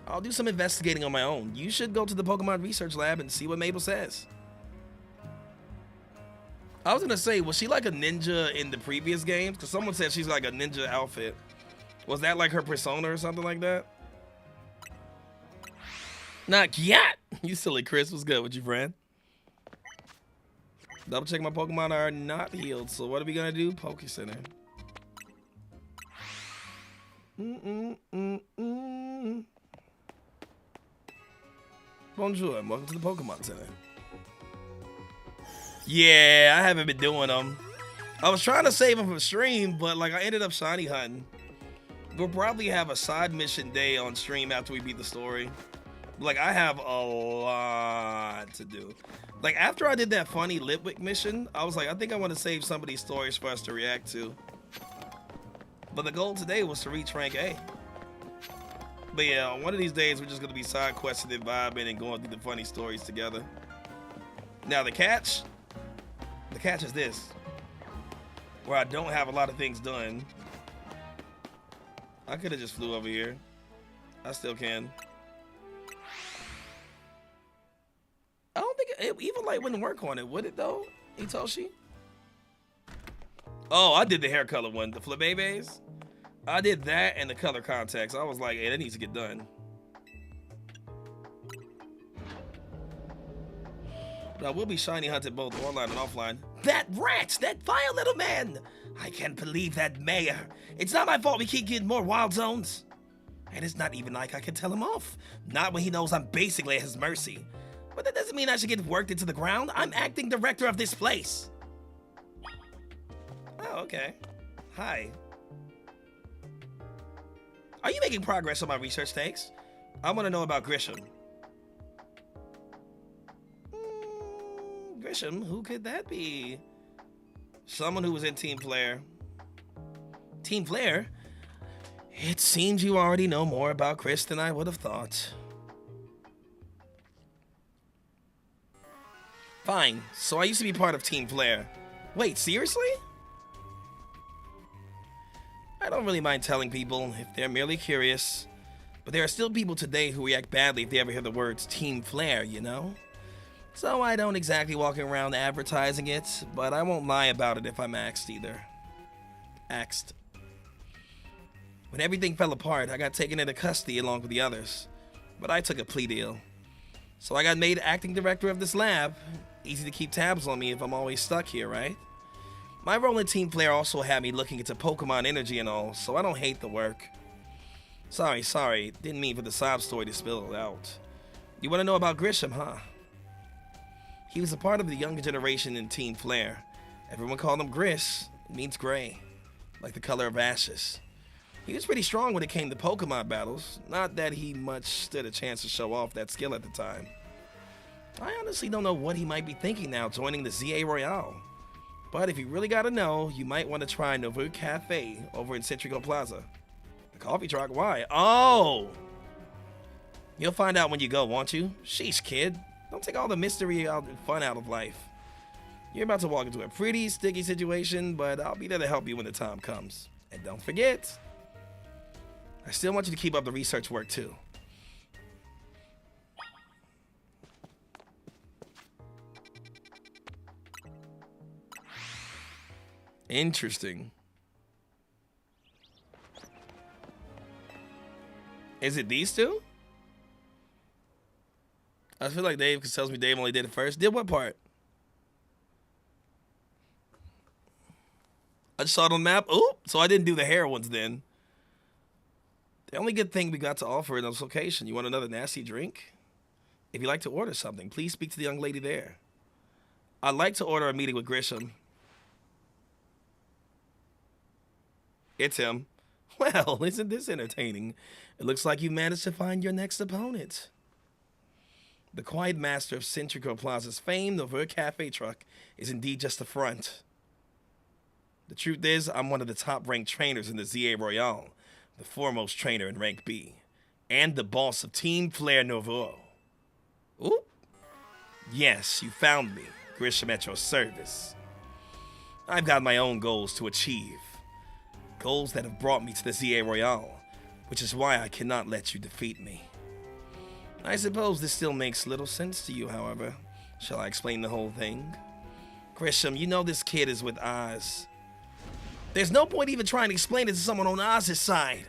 I'll do some investigating on my own. You should go to the Pokemon Research Lab and see what Mabel says. I was gonna say, was she like a ninja in the previous games? Because someone said she's like a ninja outfit. Was that like her persona or something like that? Not yet. You silly Chris. What's good with you, friend? Double check my Pokemon are not healed. So what are we gonna do? Poke Center. Bonjour and welcome to the Pokemon Center. Yeah, I haven't been doing them. I was trying to save them for stream, but like I ended up shiny hunting. We'll probably have a side mission day on stream after we beat the story. Like I have a lot to do. Like after I did that funny Litwick mission, I was like, I think I want to save some of these stories for us to react to. But the goal today was to reach rank A. But yeah, one of these days we're just gonna be side questing and vibing and going through the funny stories together. Now the catch is this, where I don't have a lot of things done. I could have just flew over here. I still can. I don't think it even like wouldn't work on it, would it though? Itoshi? Oh, I did the hair color one, the Flabébés. I did that and the color contacts. I was like, hey, that needs to get done. But I will be shiny hunted both online and offline. That rat! That vile little man! I can't believe that mayor. It's not my fault we keep getting more wild zones. And it's not even like I can tell him off. Not when he knows I'm basically at his mercy. But that doesn't mean I should get worked into the ground. I'm acting director of this place. Oh, okay. Hi. Are you making progress on my research takes? I want to know about Grisham. Grisham? Who could that be? Someone who was in Team Flare. Team Flare? It seems you already know more about Chris than I would have thought. Fine, so I used to be part of Team Flare. Wait, seriously? I don't really mind telling people if they're merely curious, but there are still people today who react badly if they ever hear the words Team Flare, you know? So I don't exactly walk around advertising it, but I won't lie about it if I'm axed either. Axed. When everything fell apart, I got taken into custody along with the others, but I took a plea deal. So I got made acting director of this lab. Easy to keep tabs on me if I'm always stuck here, right? My role in Team Flare also had me looking into Pokemon energy and all, so I don't hate the work. Sorry, didn't mean for the sob story to spill out. You want to know about Grisham, huh? He was a part of the younger generation in Team Flare. Everyone called him Grish. It means gray, like the color of ashes. He was pretty strong when it came to Pokemon battles. Not that he much stood a chance to show off that skill at the time. I honestly don't know what he might be thinking now joining the ZA Royale. But if you really gotta know, you might want to try Novu Cafe over in Centrico Plaza. The coffee truck, why? Oh! You'll find out when you go, won't you? Sheesh, kid. Don't take all the mystery and fun out of life. You're about to walk into a pretty sticky situation, but I'll be there to help you when the time comes. And don't forget, I still want you to keep up the research work too. Interesting. Is it these two? I feel like Dave tells me Dave only did it first. Did what part? I just saw it on the map. Oh, so I didn't do the hair ones then. The only good thing we got to offer in this location. You want another nasty drink? If you'd like to order something, please speak to the young lady there. I'd like to order a meeting with Grisham. It's him. Well, isn't this entertaining? It looks like you managed to find your next opponent. The quiet master of Centrico Plaza's fame, the Novu Cafe truck, is indeed just a front. The truth is, I'm one of the top-ranked trainers in the ZA Royale, the foremost trainer in rank B, and the boss of Team Flare Nouveau. Ooh. Yes, you found me. Grisham at your service. I've got my own goals to achieve. Goals that have brought me to the ZA Royale, which is why I cannot let you defeat me. I suppose this still makes little sense to you, however. Shall I explain the whole thing? Grisham, you know this kid is with Oz. There's no point even trying to explain it to someone on Oz's side.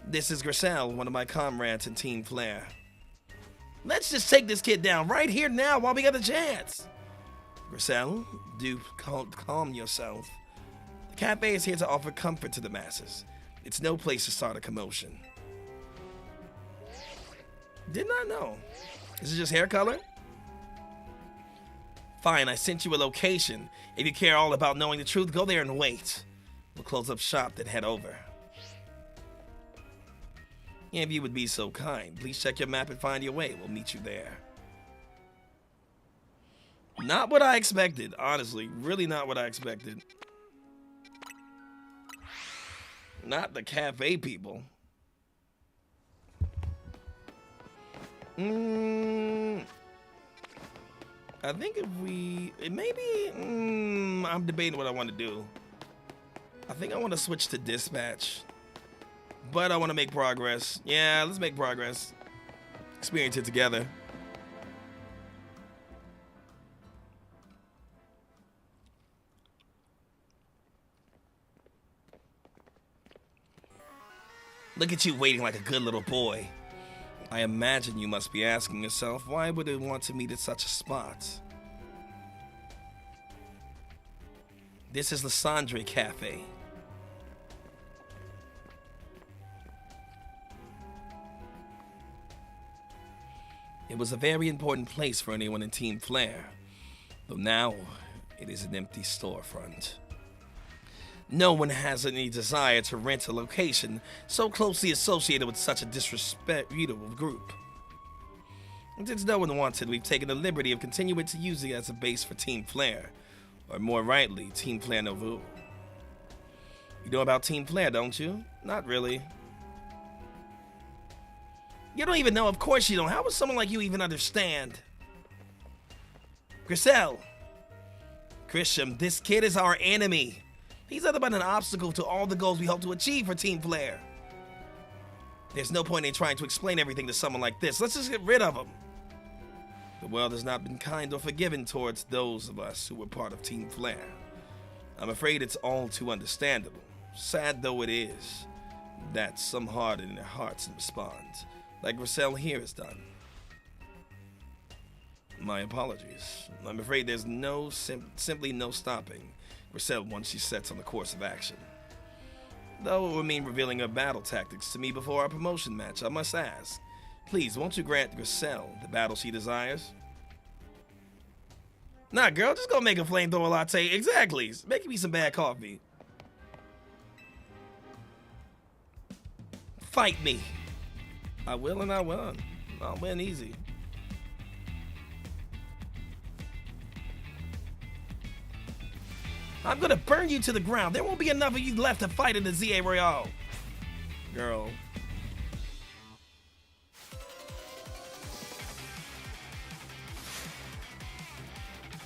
This is Grissel, one of my comrades in Team Flare. Let's just take this kid down right here now while we got the chance. Grissel, do calm yourself. The cafe is here to offer comfort to the masses. It's no place to start a commotion. Did not know. Is it just hair color? Fine, I sent you a location. If you care all about knowing the truth, go there and wait. We'll close up shop, then head over. If you would be so kind, please check your map and find your way. We'll meet you there. Not what I expected, honestly. Really not what I expected. Not the cafe people. I think if we... Maybe... I'm debating what I want to do. I think I want to switch to dispatch. But I want to make progress. Yeah, let's make progress. Experience it together. Look at you waiting like a good little boy. I imagine you must be asking yourself, why would it want to meet at such a spot? This is the Sandre Cafe. It was a very important place for anyone in Team Flare, though now it is an empty storefront. No one has any desire to rent a location so closely associated with such a disreputable group. And since no one wants it, we've taken the liberty of continuing to use it as a base for Team Flare, or more rightly, Team Flare Nouveau. You know about Team Flare, don't you? Not really. You don't even know, of course you don't. How would someone like you even understand? Grissel. Grisham, this kid is our enemy. He's nothing but an obstacle to all the goals we hope to achieve for Team Flare. There's no point in trying to explain everything to someone like this. Let's just get rid of him. The world has not been kind or forgiving towards those of us who were part of Team Flare. I'm afraid it's all too understandable, sad though it is, that some harden in their hearts and respond, like Grissel here has done. My apologies. I'm afraid there's simply no stopping Grissel once she sets on the course of action. Though it would mean revealing her battle tactics to me before our promotion match, I must ask, please, won't you grant Grissel the battle she desires? Nah, girl, just go make a flamethrower latte. Exactly. Making me some bad coffee. Fight me. I will and I won. I'll win easy. I'm gonna burn you to the ground. There won't be enough of you left to fight in the ZA Royale. Girl.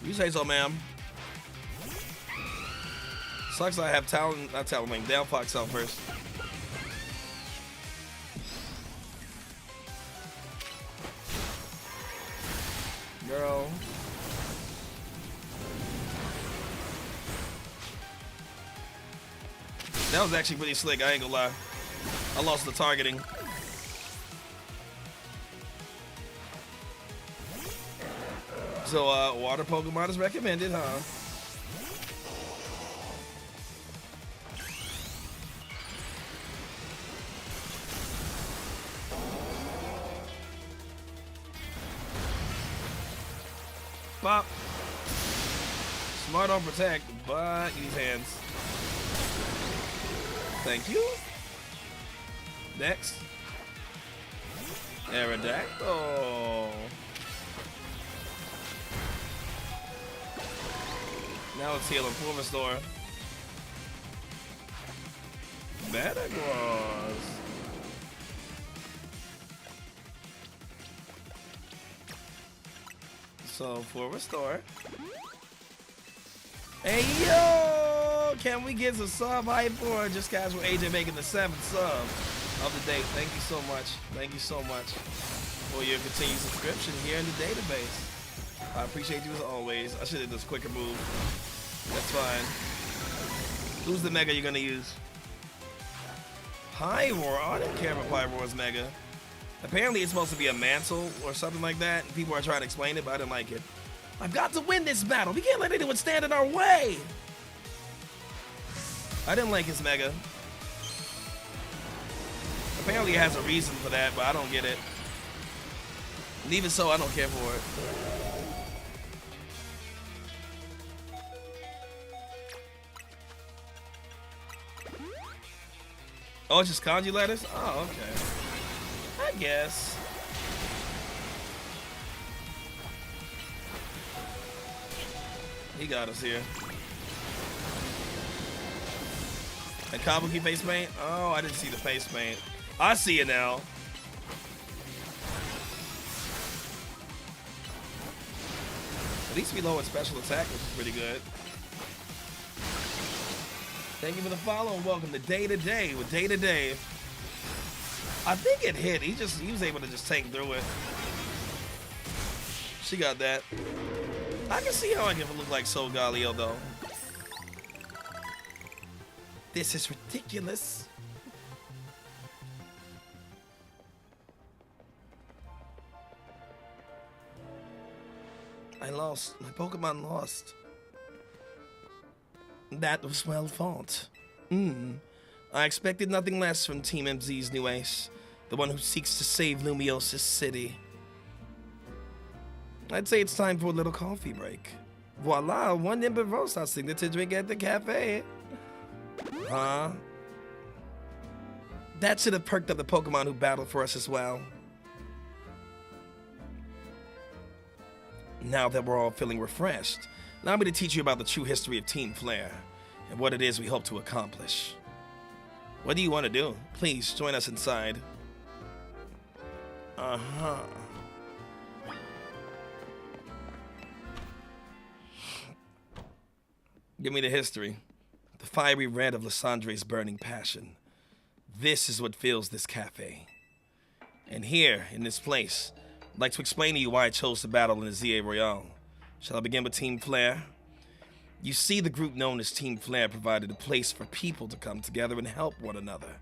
You say so, ma'am. Sucks I have talent, not talent lane. Down Fox out first. Girl. That was actually pretty slick, I ain't gonna lie. I lost the targeting. So, water Pokemon is recommended, huh? Pop. Smart on protect, but use hands. Thank you. Next. Aerodactyl. Now let's heal him. Full restore. Metagross. So full restore. Hey, yo! Can we get some sub hype for just casual AJ making the 7th sub of the day? Thank you so much. Thank you so much for your continued subscription here in the database. I appreciate you as always. I should have done this quicker move. That's fine. Who's the mega you're gonna use? Pyroar. Oh, I didn't care about Pyroar's mega. Apparently it's supposed to be a mantle or something like that. And people are trying to explain it, but I didn't like it. I've got to win this battle. We can't let anyone stand in our way. I didn't like his mega. Apparently it has a reason for that, but I don't get it. And even so, I don't care for it. Oh, it's just kanji letters? Oh, okay. I guess. He got us here. And Kabuki face paint? Oh, I didn't see the face paint. I see it now. At least we lowered special attack, which is pretty good. Thank you for the follow and welcome to Day to Day with Day to Day. I think it hit. He was able to just tank through it. She got that. I can see how I can look like Sol Galio though. This is ridiculous. I lost. My Pokemon lost. That was well fought. I expected nothing less from Team MZ's new ace, the one who seeks to save Lumios's city. I'd say it's time for a little coffee break. Voila, one Nimber Roast, our signature drink at the cafe. Huh? That should have perked up the Pokemon who battled for us as well. Now that we're all feeling refreshed, allow me to teach you about the true history of Team Flare and what it is we hope to accomplish. What do you want to do? Please join us inside. Uh-huh. Give me the history. The fiery red of Lysandre's burning passion. This is what fills this cafe. And here, in this place, I'd like to explain to you why I chose to battle in the ZA Royale. Shall I begin with Team Flare? You see, the group known as Team Flare provided a place for people to come together and help one another,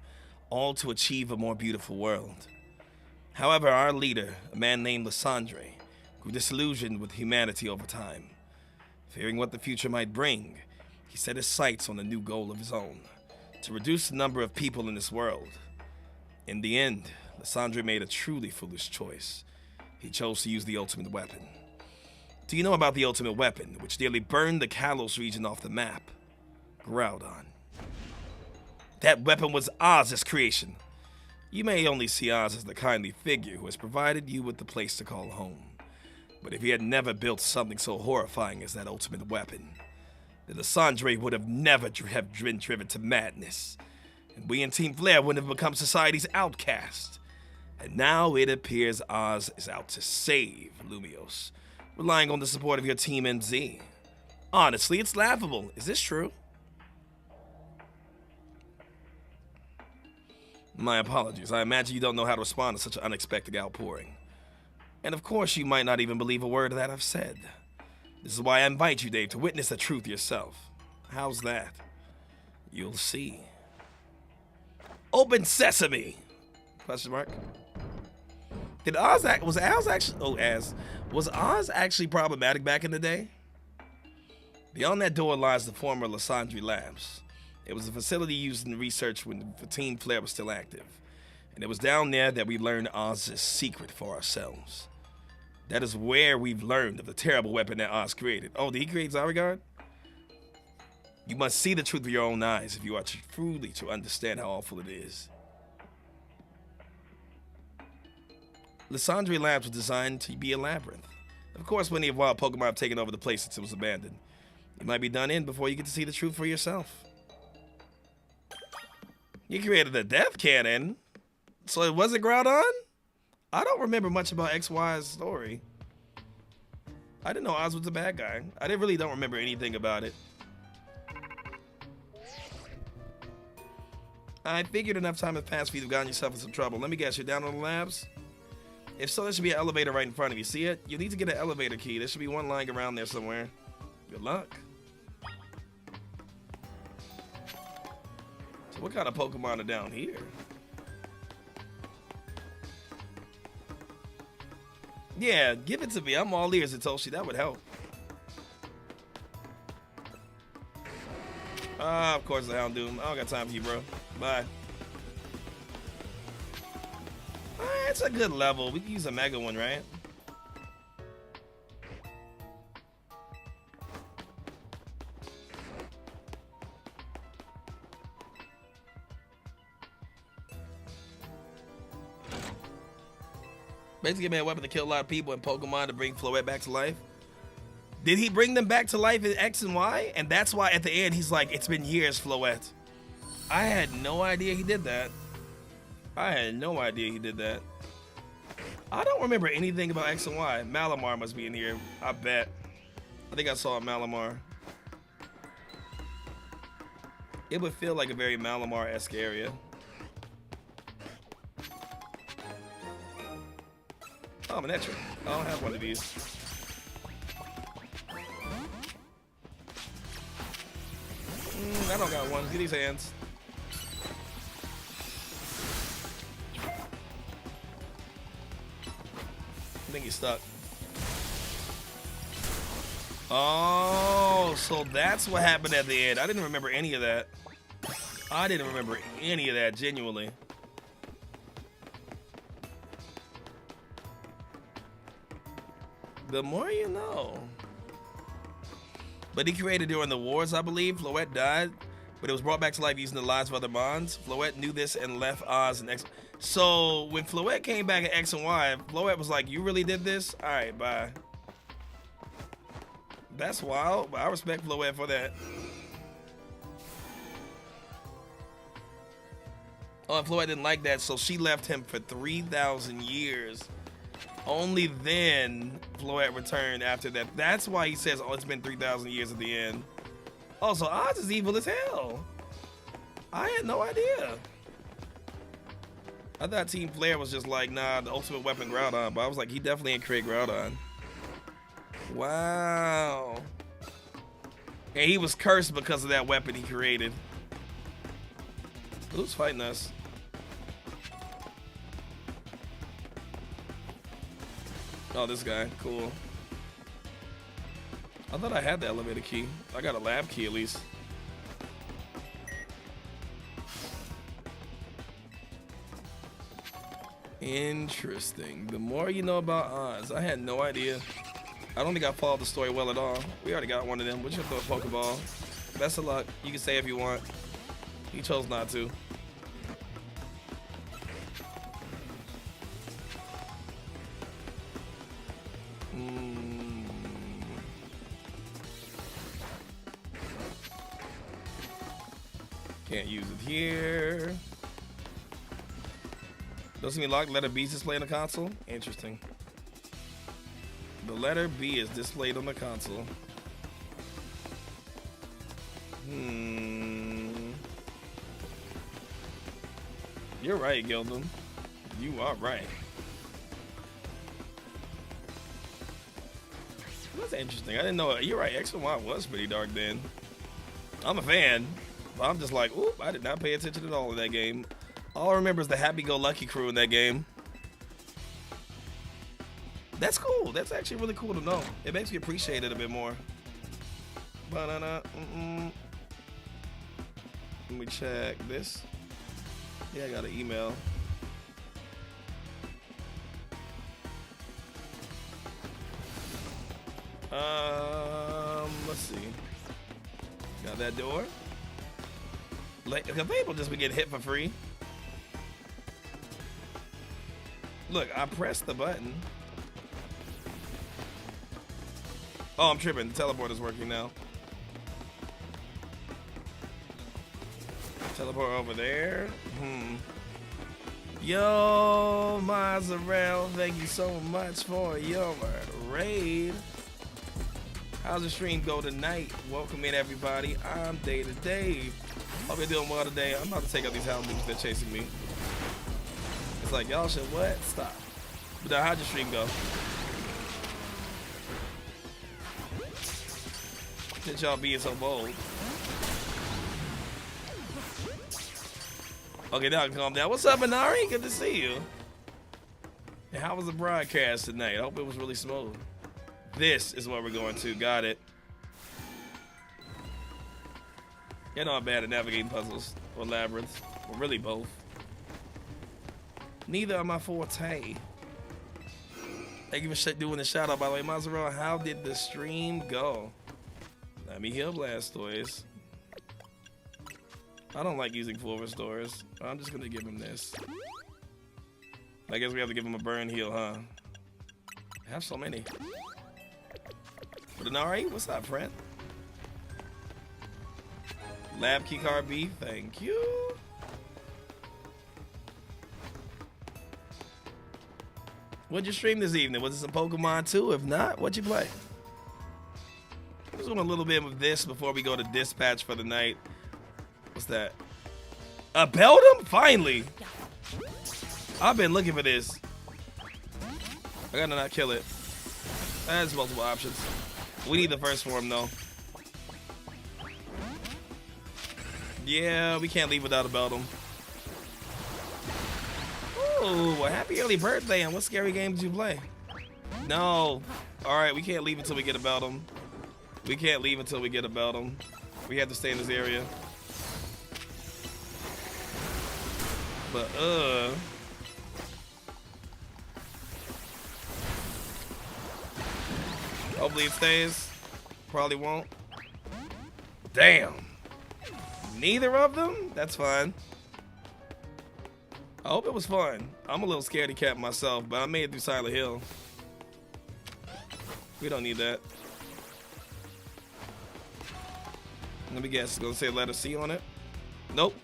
all to achieve a more beautiful world. However, our leader, a man named Lysandre, grew disillusioned with humanity over time. Fearing what the future might bring, he set his sights on a new goal of his own, to reduce the number of people in this world. In the end, Lysandre made a truly foolish choice. He chose to use the ultimate weapon. Do you know about the ultimate weapon, which nearly burned the Kalos region off the map? Groudon. That weapon was Oz's creation. You may only see Oz as the kindly figure who has provided you with the place to call home. But if he had never built something so horrifying as that ultimate weapon, then Lysandre would have never been driven to madness, and we in Team Flare would have become society's outcast. And now it appears Oz is out to save Lumiose, relying on the support of your Team MZ. Honestly, it's laughable. Is this true? My apologies. I imagine you don't know how to respond to such an unexpected outpouring. And of course, you might not even believe a word that I've said. This is why I invite you, Dave, to witness the truth yourself. How's that? You'll see. Open sesame! Question mark. Was Oz actually problematic back in the day? Beyond that door lies the former Lysandre Labs. It was a facility used in research when Team Flare was still active. And it was down there that we learned Oz's secret for ourselves. That is where we've learned of the terrible weapon that Oz created. Oh, did he create Zyregard? You must see the truth with your own eyes if you are truly to understand how awful it is. Lysandre Labs was designed to be a labyrinth. Of course, plenty of wild Pokemon have taken over the place since it was abandoned. You might be done in before you get to see the truth for yourself. You created a death cannon? So it wasn't Groudon? I don't remember much about XY's story. I didn't know Oz was a bad guy. I don't remember anything about it. I figured enough time has passed for you to have gotten yourself in some trouble. Let me guess, you're down on the labs? If so, there should be an elevator right in front of you. See it? You need to get an elevator key. There should be one lying around there somewhere. Good luck. So what kind of Pokemon are down here? Yeah, give it to me. I'm all ears, Satoshi. That would help. Of course, the Houndoom. I don't got time for you, bro. Bye. It's a good level. We can use a Mega one, right? Basically, give me a weapon to kill a lot of people and Pokemon to bring Floette back to life. Did he bring them back to life in X and Y? And that's why at the end he's like, it's been years, Floette. I had no idea he did that. I had no idea he did that. I don't remember anything about X and Y. Malamar must be in here, I bet. I think I saw a Malamar. It would feel like a very Malamar-esque area. Oh, Manectric. I don't have one of these. I don't got one. Get these hands. I think he's stuck. Oh, so that's what happened at the end. I didn't remember any of that. I didn't remember any of that, genuinely. The more you know. But he created during the wars, I believe. Floette died, but it was brought back to life using the lives of other Mons. Floette knew this and left Oz and X. So when Floette came back at X and Y, Floette was like, you really did this? All right, bye. That's wild, but I respect Floette for that. Oh, and Floette didn't like that, so she left him for 3,000 years. Only then Floette returned after that. That's why he says, oh, it's been 3,000 years at the end. Oh, so Oz is evil as hell. I had no idea. I thought Team Flare was just like, nah, the ultimate weapon Groudon, but I was like, he definitely ain't create Groudon. Wow. And he was cursed because of that weapon he created. Who's fighting us? Oh, this guy. Cool. I thought I had the elevator key. I got a lab key at least. Interesting. The more you know about Oz. I had no idea. I don't think I followed the story well at all. We already got one of them. We'll just throw a Pokeball. Best of luck. You can say if you want. He chose not to. Can't use it here. Doesn't mean locked letter B is displayed on the console? Interesting. The letter B is displayed on the console. You're right, Gildum. You are right. That's interesting. I didn't know. You're right. X and Y was pretty dark then. I'm a fan. I'm just like, oop, I did not pay attention at all in that game. All I remember is the happy-go-lucky crew in that game. That's cool. That's actually really cool to know. It makes me appreciate it a bit more. Let me check this. Yeah, I got an email. Let's see. Got that door. Like, people just be getting hit for free. Look, I pressed the button. Oh, I'm tripping. The teleporter's working now. Teleport over there. Yo, Mazarel, thank you so much for your raid. How's the stream go tonight? Welcome in, everybody. I'm Day to Dave. Hope you're doing well today. I'm about to take out these hounds that are chasing me. It's like, y'all should what? Stop. But now, how'd your stream go? Since y'all being so bold. Okay, now I can calm down. What's up, Minari? Good to see you. And how was the broadcast tonight? I hope it was really smooth. This is what we're going to. Got it. You're not bad at navigating puzzles or labyrinths. Or really both. Neither are my forte. Thank you for doing the shout out, by the way. Maserati, how did the stream go? Let me heal Blastoise. I don't like using full restores. I'm just gonna give him this. I guess we have to give him a burn heal, huh? I have so many. But Denari, what's up, friend? Lab keycard B, thank you. What'd you stream this evening? Was it some Pokemon too? If not, what'd you play? I'm just doing a little bit of this before we go to dispatch for the night. What's that? A Beldum? Finally! I've been looking for this. I gotta not kill it. There's multiple options. We need the first form though. Yeah, we can't leave without a Beldum. Ooh, well, happy early birthday, and what scary game did you play? No. Alright, we can't leave until we get a Beldum. We can't leave until we get a Beldum. We have to stay in this area. But, hopefully it stays. Probably won't. Damn. Neither of them? That's fine. I hope it was fun. I'm a little scaredy cat myself, but I made it through Silent Hill. We don't need that. Let me guess. It's gonna say letter C on it. Nope.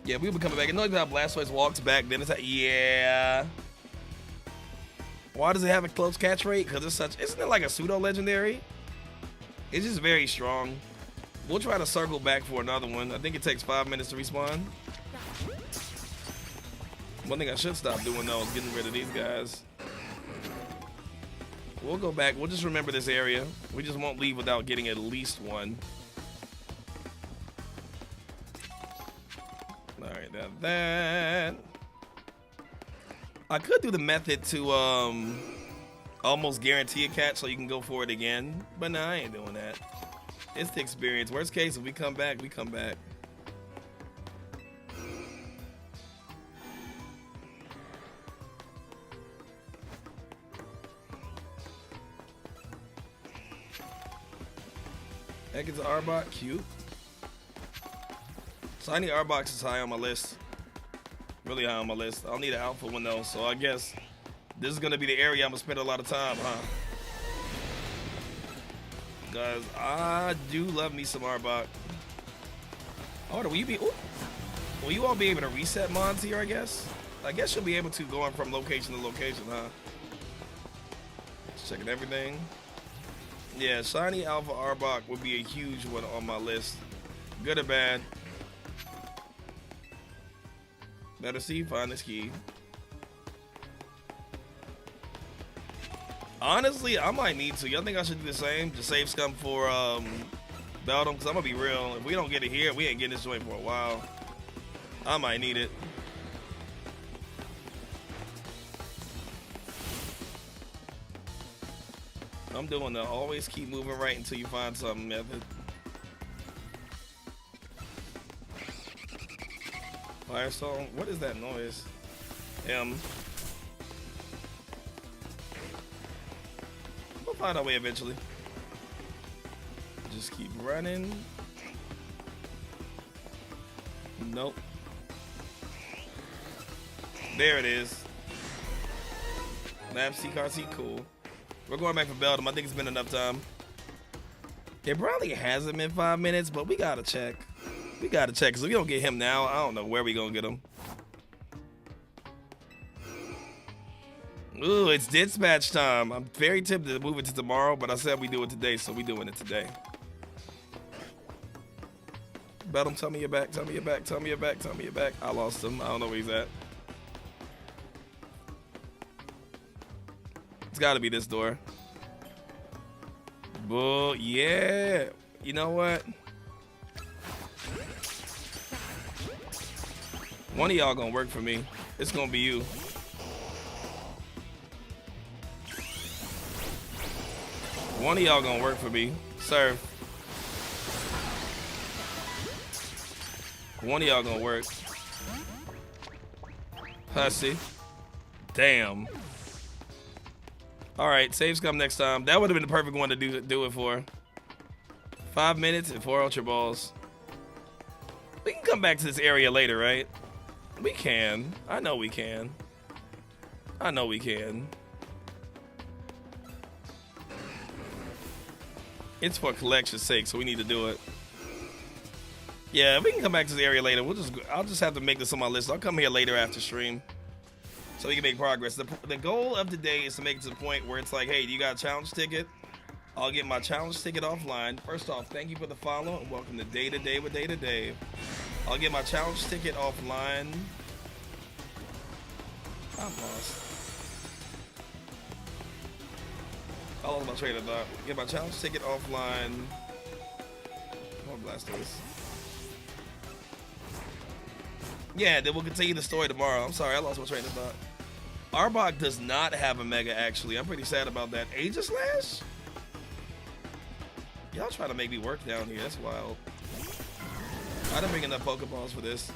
Yeah, we'll be coming back. And notice how Blastoise walks back. Then it's like, yeah. Why does it have a close catch rate? Because it's such. Isn't it like a pseudo legendary? It's just very strong. We'll try to circle back for another one. I think it takes 5 minutes to respawn. One thing I should stop doing though is getting rid of these guys. We'll go back. We'll just remember this area. We just won't leave without getting at least one. Alright, now that. I could do the method to almost guarantee a catch so you can go for it again. But nah, I ain't doing that. It's the experience. Worst case, if we come back, we come back. Heck, it's an Arbok. Cute. Shiny Arbok is high on my list. Really high on my list. I'll need an alpha one though, so I guess this is gonna be the area I'm gonna spend a lot of time, huh? Guys, I do love me some Arbok. Oh, will you all be able to reset mods here, I guess? I guess you'll be able to going from location to location, huh? Just checking everything. Yeah, shiny alpha Arbok would be a huge one on my list. Good or bad. Better see, find this key. Honestly, I might need to. Y'all think I should do the same? Just save scum for Beldum? Because I'm going to be real. If we don't get it here, we ain't getting this joint for a while. I might need it. I'm doing the always keep moving right until you find something method. Firestone, what is that noise? We'll find our way eventually. Just keep running. Nope. There it is. Lab C-Car C, cool. We're going back for Beldum. I think it's been enough time. It probably hasn't been 5 minutes, but we gotta check. We gotta check, because if we don't get him now, I don't know where we gonna get him. Ooh, it's dispatch time. I'm very tempted to move it to tomorrow, but I said we do it today, so we doing it today. Bet him, tell me you're back, tell me you're back, tell me you're back, tell me you're back. I lost him. I don't know where he's at. It's gotta be this door. Bull, yeah. You know what? One of y'all gonna work for me. It's gonna be you. One of y'all gonna work for me. Serve. One of y'all gonna work. Hussy. Damn. Alright, saves come next time. That would have been the perfect one to do it for. 5 minutes and 4 Ultra Balls. We can come back to this area later, right? We can. I know we can. I know we can. It's for collection's sake, so we need to do it. Yeah, we can come back to this area later. I'll just have to make this on my list. I'll come here later after stream, so we can make progress. The goal of today is to make it to the point where it's like, hey, do you got a challenge ticket? I'll get my challenge ticket offline. First off, thank you for the follow and welcome to Day to Day with Day to Dave. I'll get my challenge ticket offline. I'm lost. I lost my train of thought. Get my challenge ticket offline. Come on, Blastoise. Yeah, then we'll continue the story tomorrow. I'm sorry, I lost my train of thought. Arbok does not have a Mega, actually. I'm pretty sad about that. Aegislash? Y'all trying to make me work down here. That's wild. I didn't bring enough Pokeballs for this.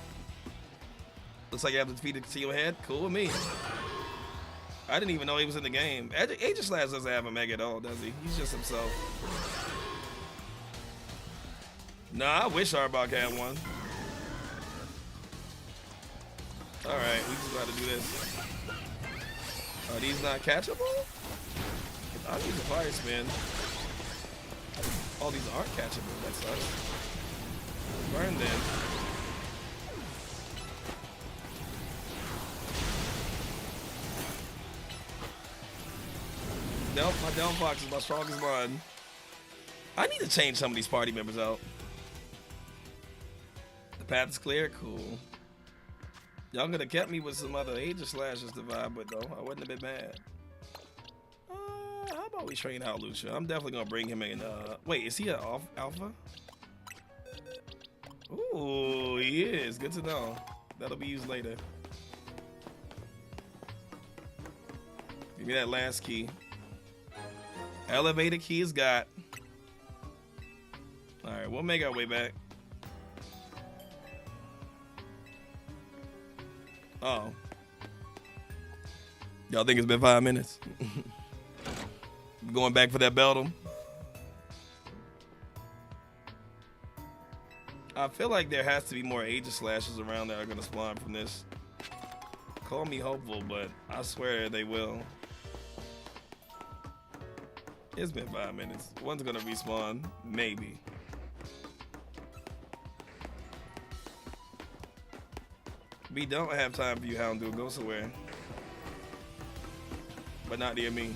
Looks like you have to defeat the Steel Head. Cool with me. I didn't even know he was in the game. Aegislash doesn't have a Mega at all, does he? He's just himself. Nah, I wish Arbok had one. Alright, we just gotta do this. Are these not catchable? I'll use a Fire Spin. All these aren't catchable. That sucks. Burn then. My Delphox is my strongest one. I need to change some of these party members out. The path is clear? Cool. Y'all could have kept me with some other Aegislashes to vibe with, though. I wouldn't have been mad. How about we train out Lucia? I'm definitely going to bring him in. Wait, is he an alpha? Ooh, he is. Good to know. That'll be used later. Give me that last key. Elevator key is got. Alright, we'll make our way back. Oh. Y'all think it's been 5 minutes? Going back for that Beldum? I feel like there has to be more Aegislashes around that are going to spawn from this. Call me hopeful, but I swear they will. It's been 5 minutes. One's going to respawn. Maybe. We don't have time for you, Houndoom. Go somewhere. But not near me.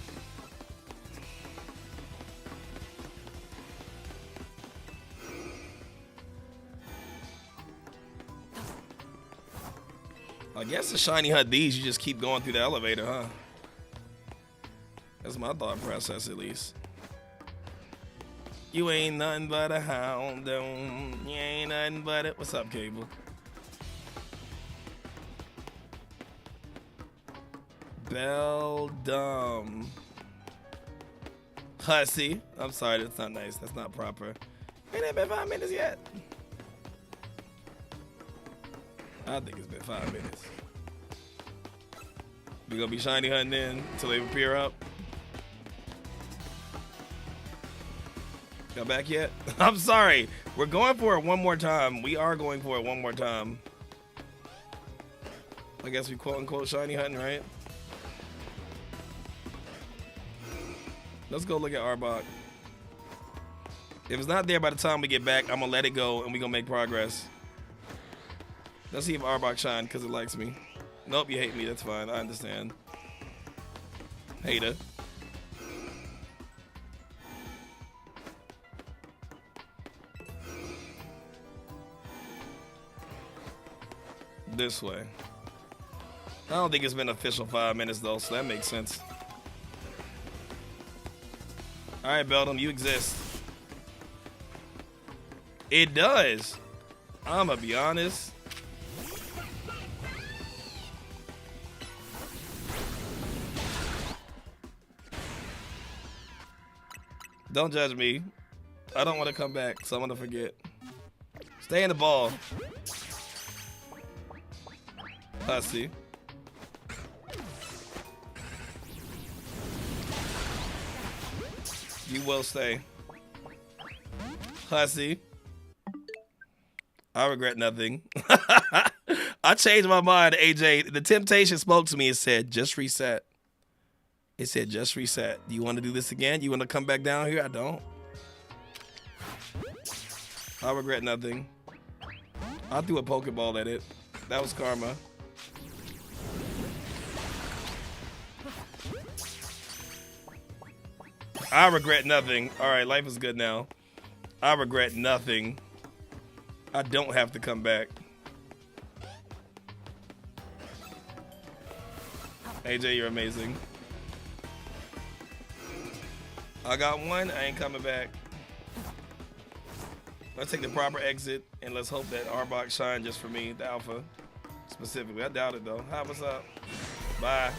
I guess to shiny hunt these, you just keep going through the elevator, huh? That's my thought process, at least. You ain't nothing but a Houndoom. You ain't nothing but it. What's up, Cable? Beldum. Hussy. I'm sorry, that's not nice. That's not proper. Ain't it been 5 minutes yet? I think it's been 5 minutes. We gonna be shiny hunting in until they appear up. Got back yet? I'm sorry. We're going for it one more time. We are going for it one more time. I guess we quote unquote shiny hunting, right? Let's go look at Arbok. If it's not there by the time we get back, I'm gonna let it go and we gonna make progress. Let's see if Arbok shine because it likes me. Nope, you hate me. That's fine. I understand. Hater. This way. I don't think it's been official 5 minutes though, so that makes sense. All right, Beldum, you exist. It does. I'ma be honest. Don't judge me. I don't want to come back, so I'm gonna forget. Stay in the ball. Hussy. You will stay. Hussy. I regret nothing. I changed my mind, AJ. The temptation spoke to me and said, just reset. It said, just reset. Do you want to do this again? You want to come back down here? I don't. I regret nothing. I threw a Pokeball at it. That was karma. I regret nothing. All right, life is good now. I regret nothing. I don't have to come back. AJ, you're amazing. I got one. I ain't coming back. Let's take the proper exit, and let's hope that Arbok shine just for me, the alpha, specifically. I doubt it, though. Hi, what's up? Bye.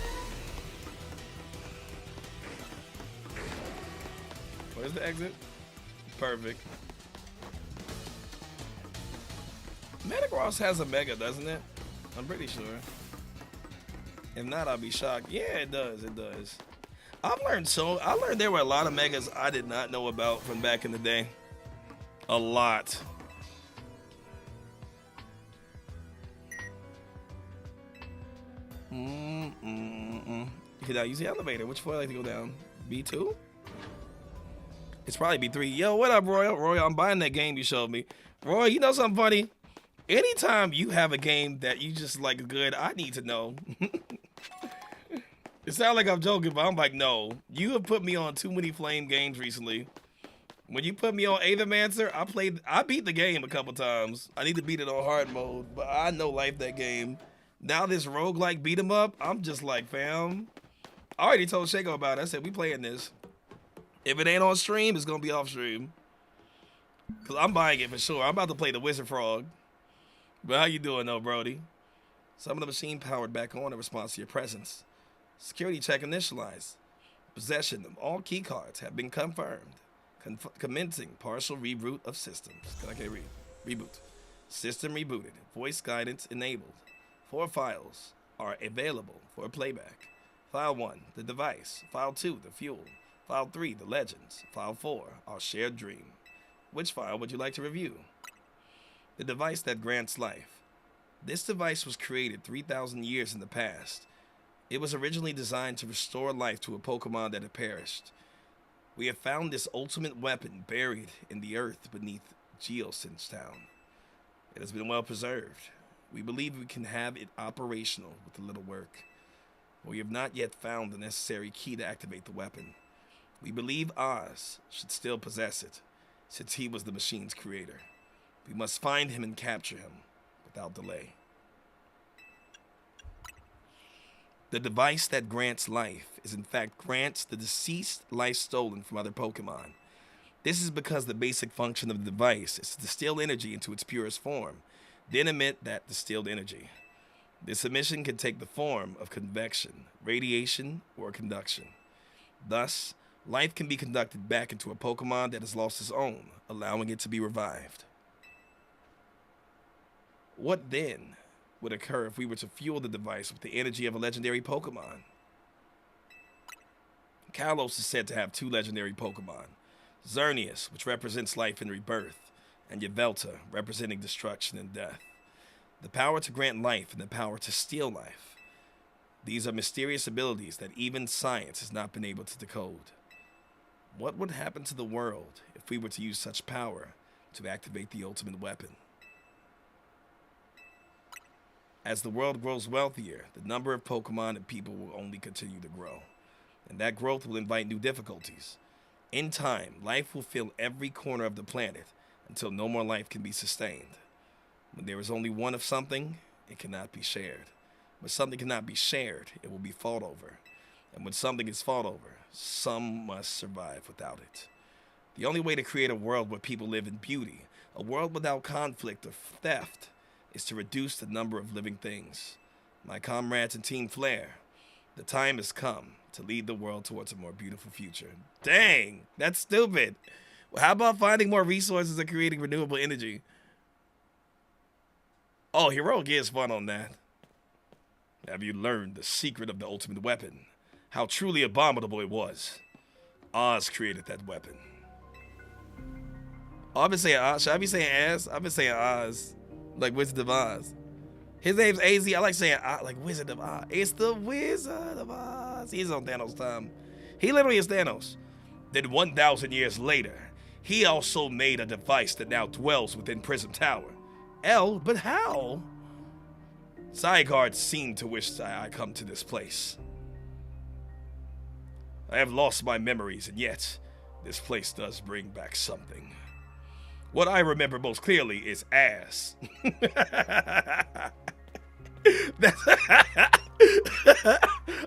Where's the exit? Perfect. Metagross has a Mega, doesn't it? I'm pretty sure. If not, I'll be shocked. Yeah, it does. It does. I learned there were a lot of Megas I did not know about from back in the day. A lot. You can now use the elevator. Which floor I like to go down? B2? It's probably B3. Yo, what up, Royal? Royal, I'm buying that game you showed me. Royal, you know something funny? Anytime you have a game that you just like good, I need to know. It sounds like I'm joking, but I'm like, no. You have put me on too many flame games recently. When you put me on Aethermancer, I beat the game a couple times. I need to beat it on hard mode, but I know life that game. Now this roguelike beat 'em up, I'm just like, fam. I already told Shaco about it. I said, we playing this. If it ain't on stream, it's gonna be off stream. Cause I'm buying it for sure. I'm about to play the Wizard Frog. But how you doing though, Brody? Some of the machine powered back on in response to your presence. Security check initialized. Possession of all key cards have been confirmed. Commencing partial reboot of systems. Can I get reboot? System rebooted. Voice guidance enabled. 4 files are available for playback. File 1, the device. File 2, the fuel. File 3, the legends. File 4, our shared dream. Which file would you like to review? The device that grants life. This device was created 3,000 years in the past. It was originally designed to restore life to a Pokemon that had perished. We have found this ultimate weapon buried in the earth beneath Geosynch Town. It has been well preserved. We believe we can have it operational with a little work. But we have not yet found the necessary key to activate the weapon. We believe Oz should still possess it, since he was the machine's creator. We must find him and capture him without delay. The device that grants life is in fact grants the deceased life stolen from other Pokemon. This is because the basic function of the device is to distill energy into its purest form, then emit that distilled energy. This emission can take the form of convection, radiation, or conduction. Thus, life can be conducted back into a Pokemon that has lost its own, allowing it to be revived. What then would occur if we were to fuel the device with the energy of a legendary Pokemon? Kalos is said to have 2 legendary Pokemon, Xerneas, which represents life and rebirth, and Yveltal, representing destruction and death. The power to grant life and the power to steal life. These are mysterious abilities that even science has not been able to decode. What would happen to the world if we were to use such power to activate the ultimate weapon? As the world grows wealthier, the number of Pokemon and people will only continue to grow. And that growth will invite new difficulties. In time, life will fill every corner of the planet until no more life can be sustained. When there is only one of something, it cannot be shared. When something cannot be shared, it will be fought over. And when something is fought over, some must survive without it. The only way to create a world where people live in beauty, a world without conflict or theft, is to reduce the number of living things. My comrades in Team Flare, the time has come to lead the world towards a more beautiful future. Dang, that's stupid. Well, how about finding more resources and creating renewable energy? Oh, Heroic is fun on that. Have you learned the secret of the ultimate weapon? How truly abominable it was. Oz created that weapon. Oh, I've been saying Oz. Should I be saying Oz? I've been saying Oz. Like Wizard of Oz. His name's AZ. I like saying like Wizard of Oz. It's the Wizard of Oz. He's on Thanos' time. He literally is Thanos. Then 1,000 years later, he also made a device that now dwells within Prism Tower. But how? Zygarde seemed to wish I come to this place. I have lost my memories, and yet, this place does bring back something. What I remember most clearly is ass.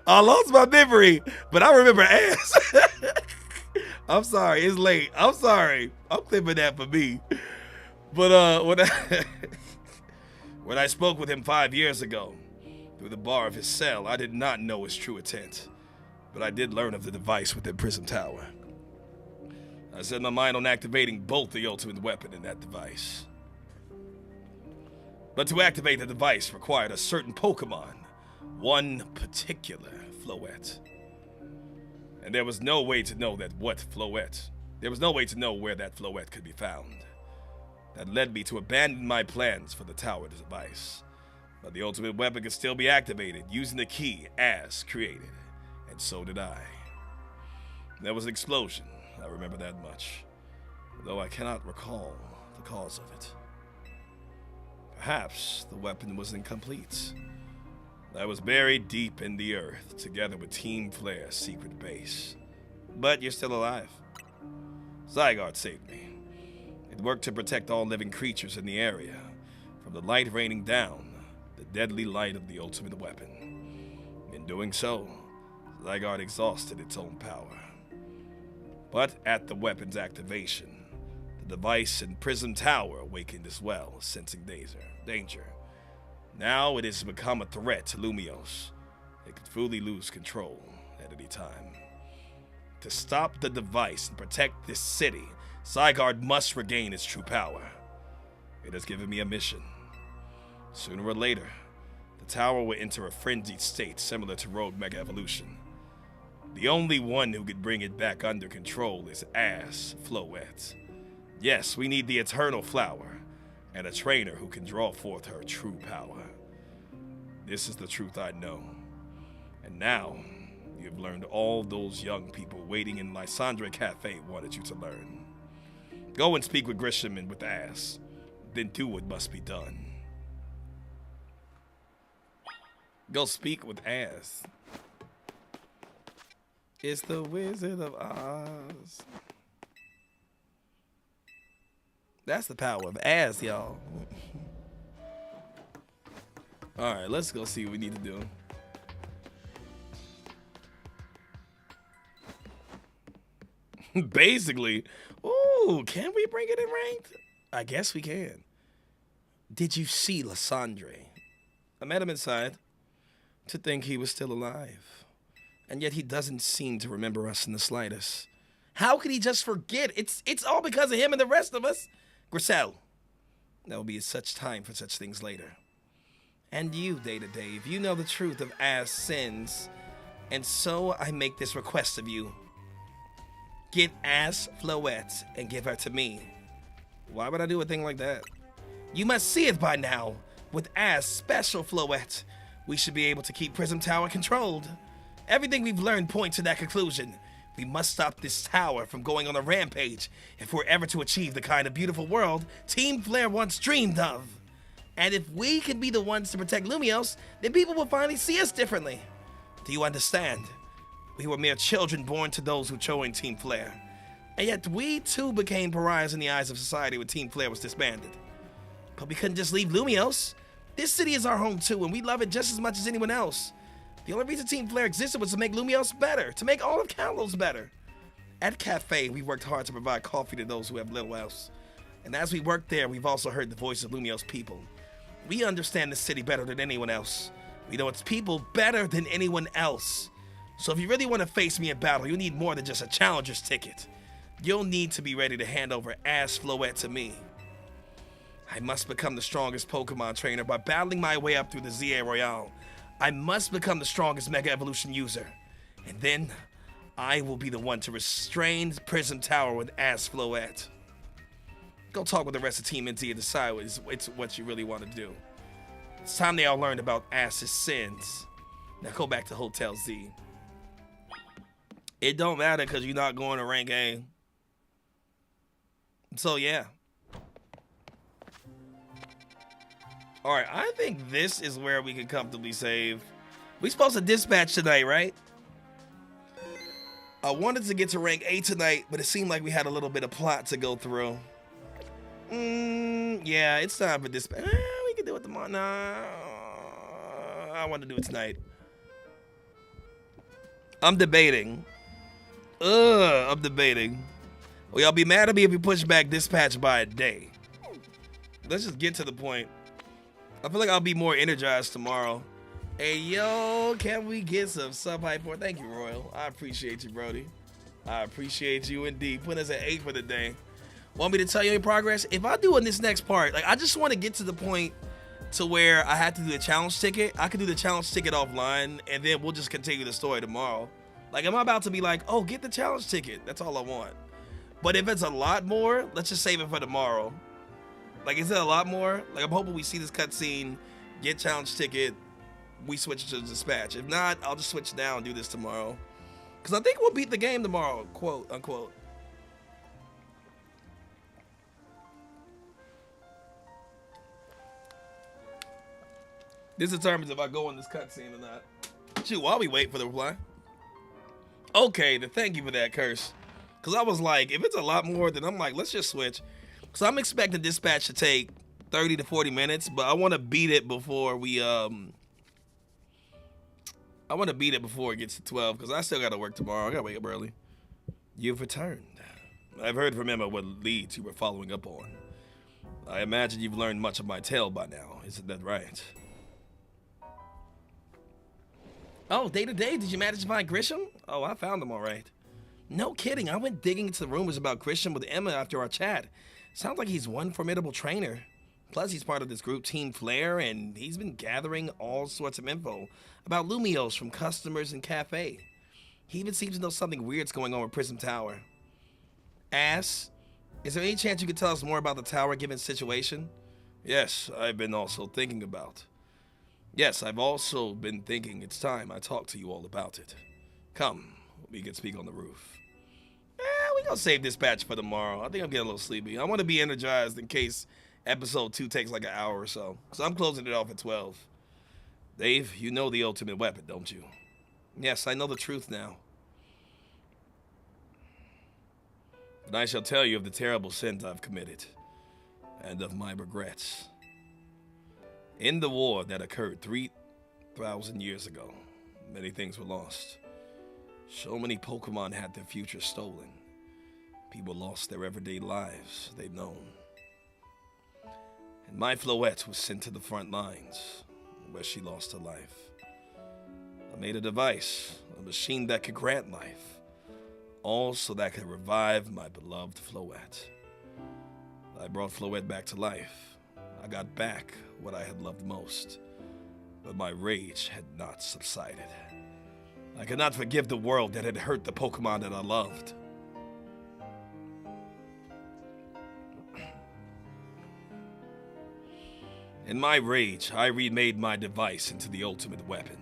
I lost my memory, but I remember ass. I'm sorry, it's late. I'm sorry. I'm clipping that for me. But when I spoke with him 5 years ago, through the bar of his cell, I did not know his true intent. But I did learn of the device within Prism Tower. I set my mind on activating both the ultimate weapon and that device. But to activate the device required a certain Pokemon, one particular Floette. And there was no way to know there was no way to know where that Floette could be found. That led me to abandon my plans for the tower device. But the ultimate weapon could still be activated using the key as created. And so did I. There was an explosion, I remember that much, though I cannot recall the cause of it. Perhaps the weapon was incomplete. I was buried deep in the earth, together with Team Flare's secret base. But you're still alive. Zygarde saved me. It worked to protect all living creatures in the area, from the light raining down, the deadly light of the ultimate weapon. In doing so, Zygarde exhausted its own power. But at the weapon's activation, the device in Prism Tower awakened as well, sensing danger. Now it has become a threat to Lumiose. It could fully lose control at any time. To stop the device and protect this city, Zygarde must regain its true power. It has given me a mission. Sooner or later, the tower will enter a frenzied state similar to Rogue Mega Evolution. The only one who could bring it back under control is Ass Floette. Yes, we need the Eternal Flower, and a trainer who can draw forth her true power. This is the truth I know. And now, you have learned all those young people waiting in Lysandre Cafe wanted you to learn. Go and speak with Grisham and with Ass. Then do what must be done. Go speak with Ass. It's the Wizard of Oz. That's the power of Ass, y'all. Alright, let's go see what we need to do. Basically. Ooh, can we bring it in ranked? I guess we can. Did you see Lysandre? I met him inside. To think he was still alive. And yet he doesn't seem to remember us in the slightest. How could he just forget? It's all because of him and the rest of us. Grissel, there will be such time for such things later. And you, Data-Dave, you know the truth of Ass sins. And so I make this request of you. Get Ass Floette and give her to me. Why would I do a thing like that? You must see it by now. With Ass Special Floette, we should be able to keep Prism Tower controlled. Everything we've learned points to that conclusion. We must stop this tower from going on a rampage if we're ever to achieve the kind of beautiful world Team Flare once dreamed of. And if we can be the ones to protect Lumiose, then people will finally see us differently. Do you understand? We were mere children born to those who joined Team Flare. And yet we too became pariahs in the eyes of society when Team Flare was disbanded. But we couldn't just leave Lumios. This city is our home too, and we love it just as much as anyone else. The only reason Team Flare existed was to make Lumios better, to make all of Kalos better. At Cafe, we worked hard to provide coffee to those who have little else. And as we worked there, we've also heard the voice of Lumios people. We understand the city better than anyone else. We know its people better than anyone else. So if you really want to face me in battle, you need more than just a challenger's ticket. You'll need to be ready to hand over Ass Floette to me. I must become the strongest Pokemon trainer by battling my way up through the ZA Royale. I must become the strongest Mega Evolution user. And then, I will be the one to restrain Prism Tower with Ass Floette. Go talk with the rest of Team NT and decide it's what you really want to do. It's time they all learned about Ass's sins. Now go back to Hotel Z. It don't matter because you're not going to rank A. So yeah. Alright, I think this is where we can comfortably save. We supposed to dispatch tonight, right? I wanted to get to rank 8 tonight, but it seemed like we had a little bit of plot to go through. Yeah, it's time for dispatch. We can do it tomorrow. Nah, I want to do it tonight. I'm debating. I'm debating. Will y'all be mad at me if we push back dispatch by a day? Let's just get to the point. I feel like I'll be more energized tomorrow. Hey, yo, can we get some sub-hype for? Thank you, Royal. I appreciate you, Brody. I appreciate you indeed. Put us at 8 for the day. Want me to tell you any progress? If I do in this next part, like I just want to get to the point to where I have to do the challenge ticket. I can do the challenge ticket offline, and then we'll just continue the story tomorrow. Like, am I about to be like, oh, get the challenge ticket? That's all I want. But if it's a lot more, let's just save it for tomorrow. Like, is it a lot more? Like, I'm hoping we see this cutscene, get challenge ticket, we switch to dispatch. If not, I'll just switch now and do this tomorrow. Because I think we'll beat the game tomorrow, quote, unquote. This determines if I go in this cutscene or not. Shoot, while we wait for the reply. Okay, then thank you for that, Curse. Because I was like, if it's a lot more, then I'm like, let's just switch. So I'm expecting dispatch to take 30 to 40 minutes, but I want to beat it before we, I want to beat it before it gets to 12, because I still got to work tomorrow. I got to wake up early. You've returned. I've heard from Emma what leads you were following up on. I imagine you've learned much of my tale by now. Isn't that right? Oh, day to day, did you manage to find Grisham? Oh, I found him all right. No kidding, I went digging into the rumors about Grisham with Emma after our chat. Sounds like he's one formidable trainer. Plus, he's part of this group, Team Flare, and he's been gathering all sorts of info about Lumios from customers and Cafe. He even seems to know something weird's going on with Prism Tower. Ass, is there any chance you could tell us more about the tower given situation? Yes, I've been also thinking about. Yes, I've also been thinking it's time I talk to you all about it. Come, we can speak on the roof. We gonna save dispatch for tomorrow. I think I'm getting a little sleepy. I want to be energized in case episode 2 takes like an hour or so. So I'm closing it off at 12. Dave, you know the ultimate weapon, don't you? Yes, I know the truth now. And I shall tell you of the terrible sins I've committed, and of my regrets. In the war that occurred 3,000 years ago, many things were lost. So many Pokemon had their future stolen. People lost their everyday lives they'd known. And my Floette was sent to the front lines, where she lost her life. I made a device, a machine that could grant life, all so that I could revive my beloved Floette. I brought Floette back to life. I got back what I had loved most, but my rage had not subsided. I could not forgive the world that had hurt the Pokemon that I loved. In my rage, I remade my device into the ultimate weapon.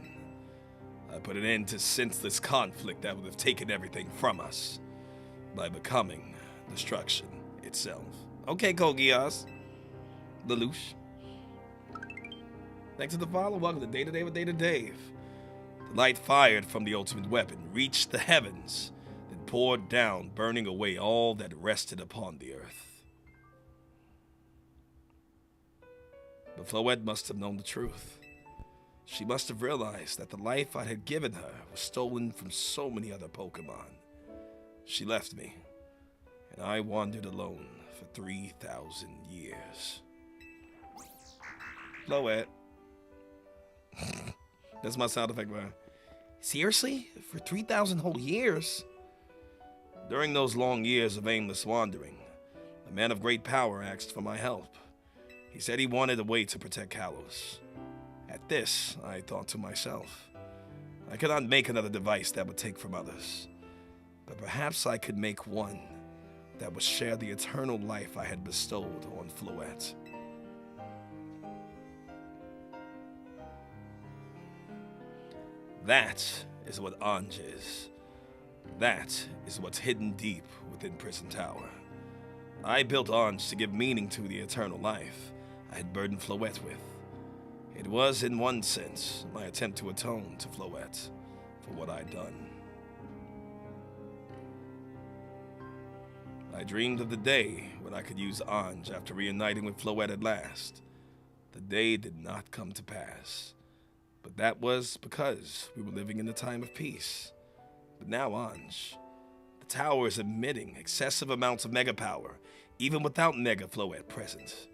I put an end to senseless conflict that would have taken everything from us by becoming destruction itself. Okay, Kogias. Lelouch. Thanks for the follow. Welcome to Day to Day with Day to Dave. The light fired from the ultimate weapon reached the heavens, then poured down, burning away all that rested upon the earth. But Floette must have known the truth. She must have realized that the life I had given her was stolen from so many other Pokemon. She left me, and I wandered alone for 3,000 years. Floette. That's my sound effect, man. Seriously? For 3,000 whole years? During those long years of aimless wandering, a man of great power asked for my help. He said he wanted a way to protect Kalos. At this, I thought to myself, I could not make another device that would take from others, but perhaps I could make one that would share the eternal life I had bestowed on Floette. That is what Anj is. That is what's hidden deep within Prison Tower. I built Anj to give meaning to the eternal life I had burdened Floette with. It was, in one sense, my attempt to atone to Floette for what I'd done. I dreamed of the day when I could use Anj after reuniting with Floette at last. The day did not come to pass. But that was because we were living in a time of peace. But now, Anj, the tower is emitting excessive amounts of mega power, even without Mega Floette present.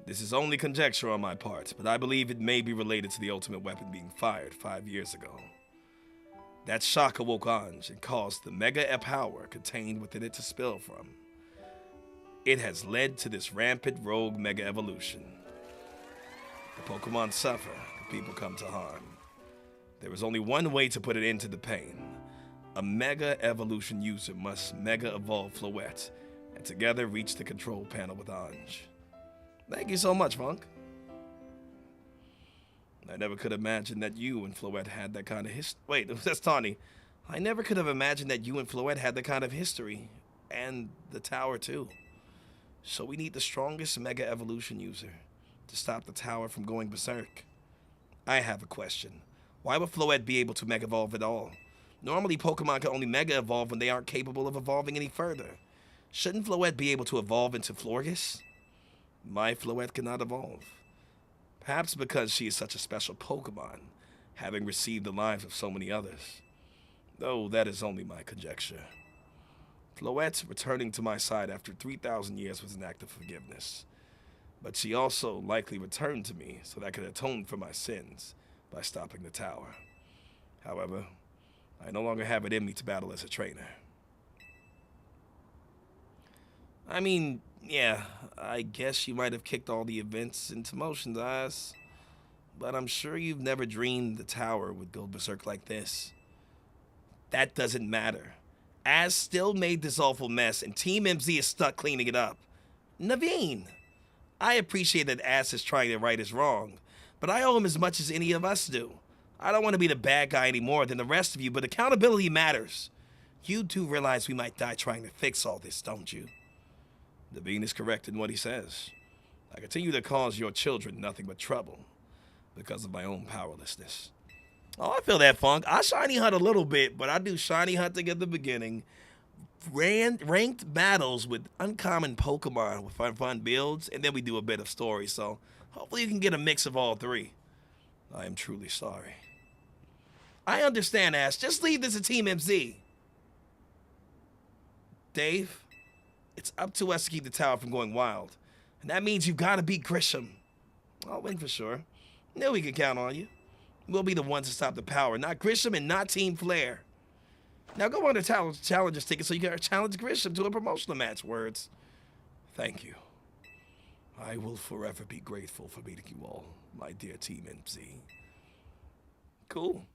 This is only conjecture on my part, but I believe it may be related to the ultimate weapon being fired 5 years ago. That shock awoke Anj and caused the mega power contained within it to spill from. It has led to this rampant rogue mega evolution. The Pokemon suffer, the people come to harm. There is only one way to put an end to the pain. A mega evolution user must mega evolve Floette and together reach the control panel with Anj. Thank you so much, Funk. I never could imagine that you and Floette had that kind of history. Wait, that's Tawny. I never could have imagined that you and Floette had that kind of history. And the tower, too. So we need the strongest mega evolution user to stop the tower from going berserk. I have a question. Why would Floette be able to mega evolve at all? Normally, Pokemon can only mega evolve when they aren't capable of evolving any further. Shouldn't Floette be able to evolve into Florges? My Floette cannot evolve. Perhaps because she is such a special Pokemon, having received the lives of so many others. Though that is only my conjecture. Floette returning to my side after 3,000 years was an act of forgiveness. But she also likely returned to me so that I could atone for my sins by stopping the tower. However, I no longer have it in me to battle as a trainer. I mean, yeah, I guess you might have kicked all the events into motion, Eyes. But I'm sure you've never dreamed the tower would go berserk like this. That doesn't matter. Az still made this awful mess, and Team MZ is stuck cleaning it up. Naveen, I appreciate that Az is trying to right his wrong, but I owe him as much as any of us do. I don't want to be the bad guy any more than the rest of you, but accountability matters. You do realize we might die trying to fix all this, don't you? Naveen is correct in what he says. I continue to cause your children nothing but trouble because of my own powerlessness. Oh, I feel that, Funk. I shiny hunt a little bit, but I do shiny hunting at the beginning. Ranked battles with uncommon Pokemon with fun builds, and then we do a bit of story, so hopefully you can get a mix of all three. I am truly sorry. I understand, Ash. Just leave this to Team MZ. Dave? It's up to us to keep the tower from going wild. And that means you've got to beat Grisham. I'll win for sure. Knew we could count on you. We'll be the ones to stop the power, not Grisham and not Team Flare. Now go on to Challenger's ticket so you can challenge Grisham to a promotional match. Words. Thank you. I will forever be grateful for meeting you all, my dear Team MZ. Cool.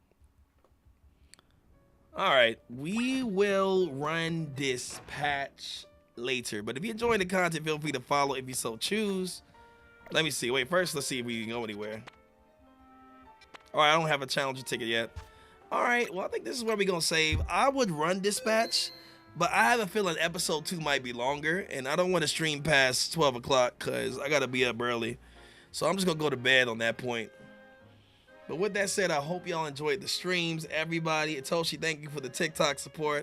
All right, we will run this patch later, but if you're enjoying the content, feel free to follow if you so choose. Let me see. Wait, first let's see if we can go anywhere. All right, I don't have a challenger ticket yet. All right, well, I think this is where we're gonna save. I would run dispatch, but I have a feeling episode 2 might be longer, and I don't want to stream past 12 o'clock because I gotta be up early. So I'm just gonna go to bed on that point. But with that said, I hope y'all enjoyed the streams. Everybody, Toshi, thank you for the TikTok support.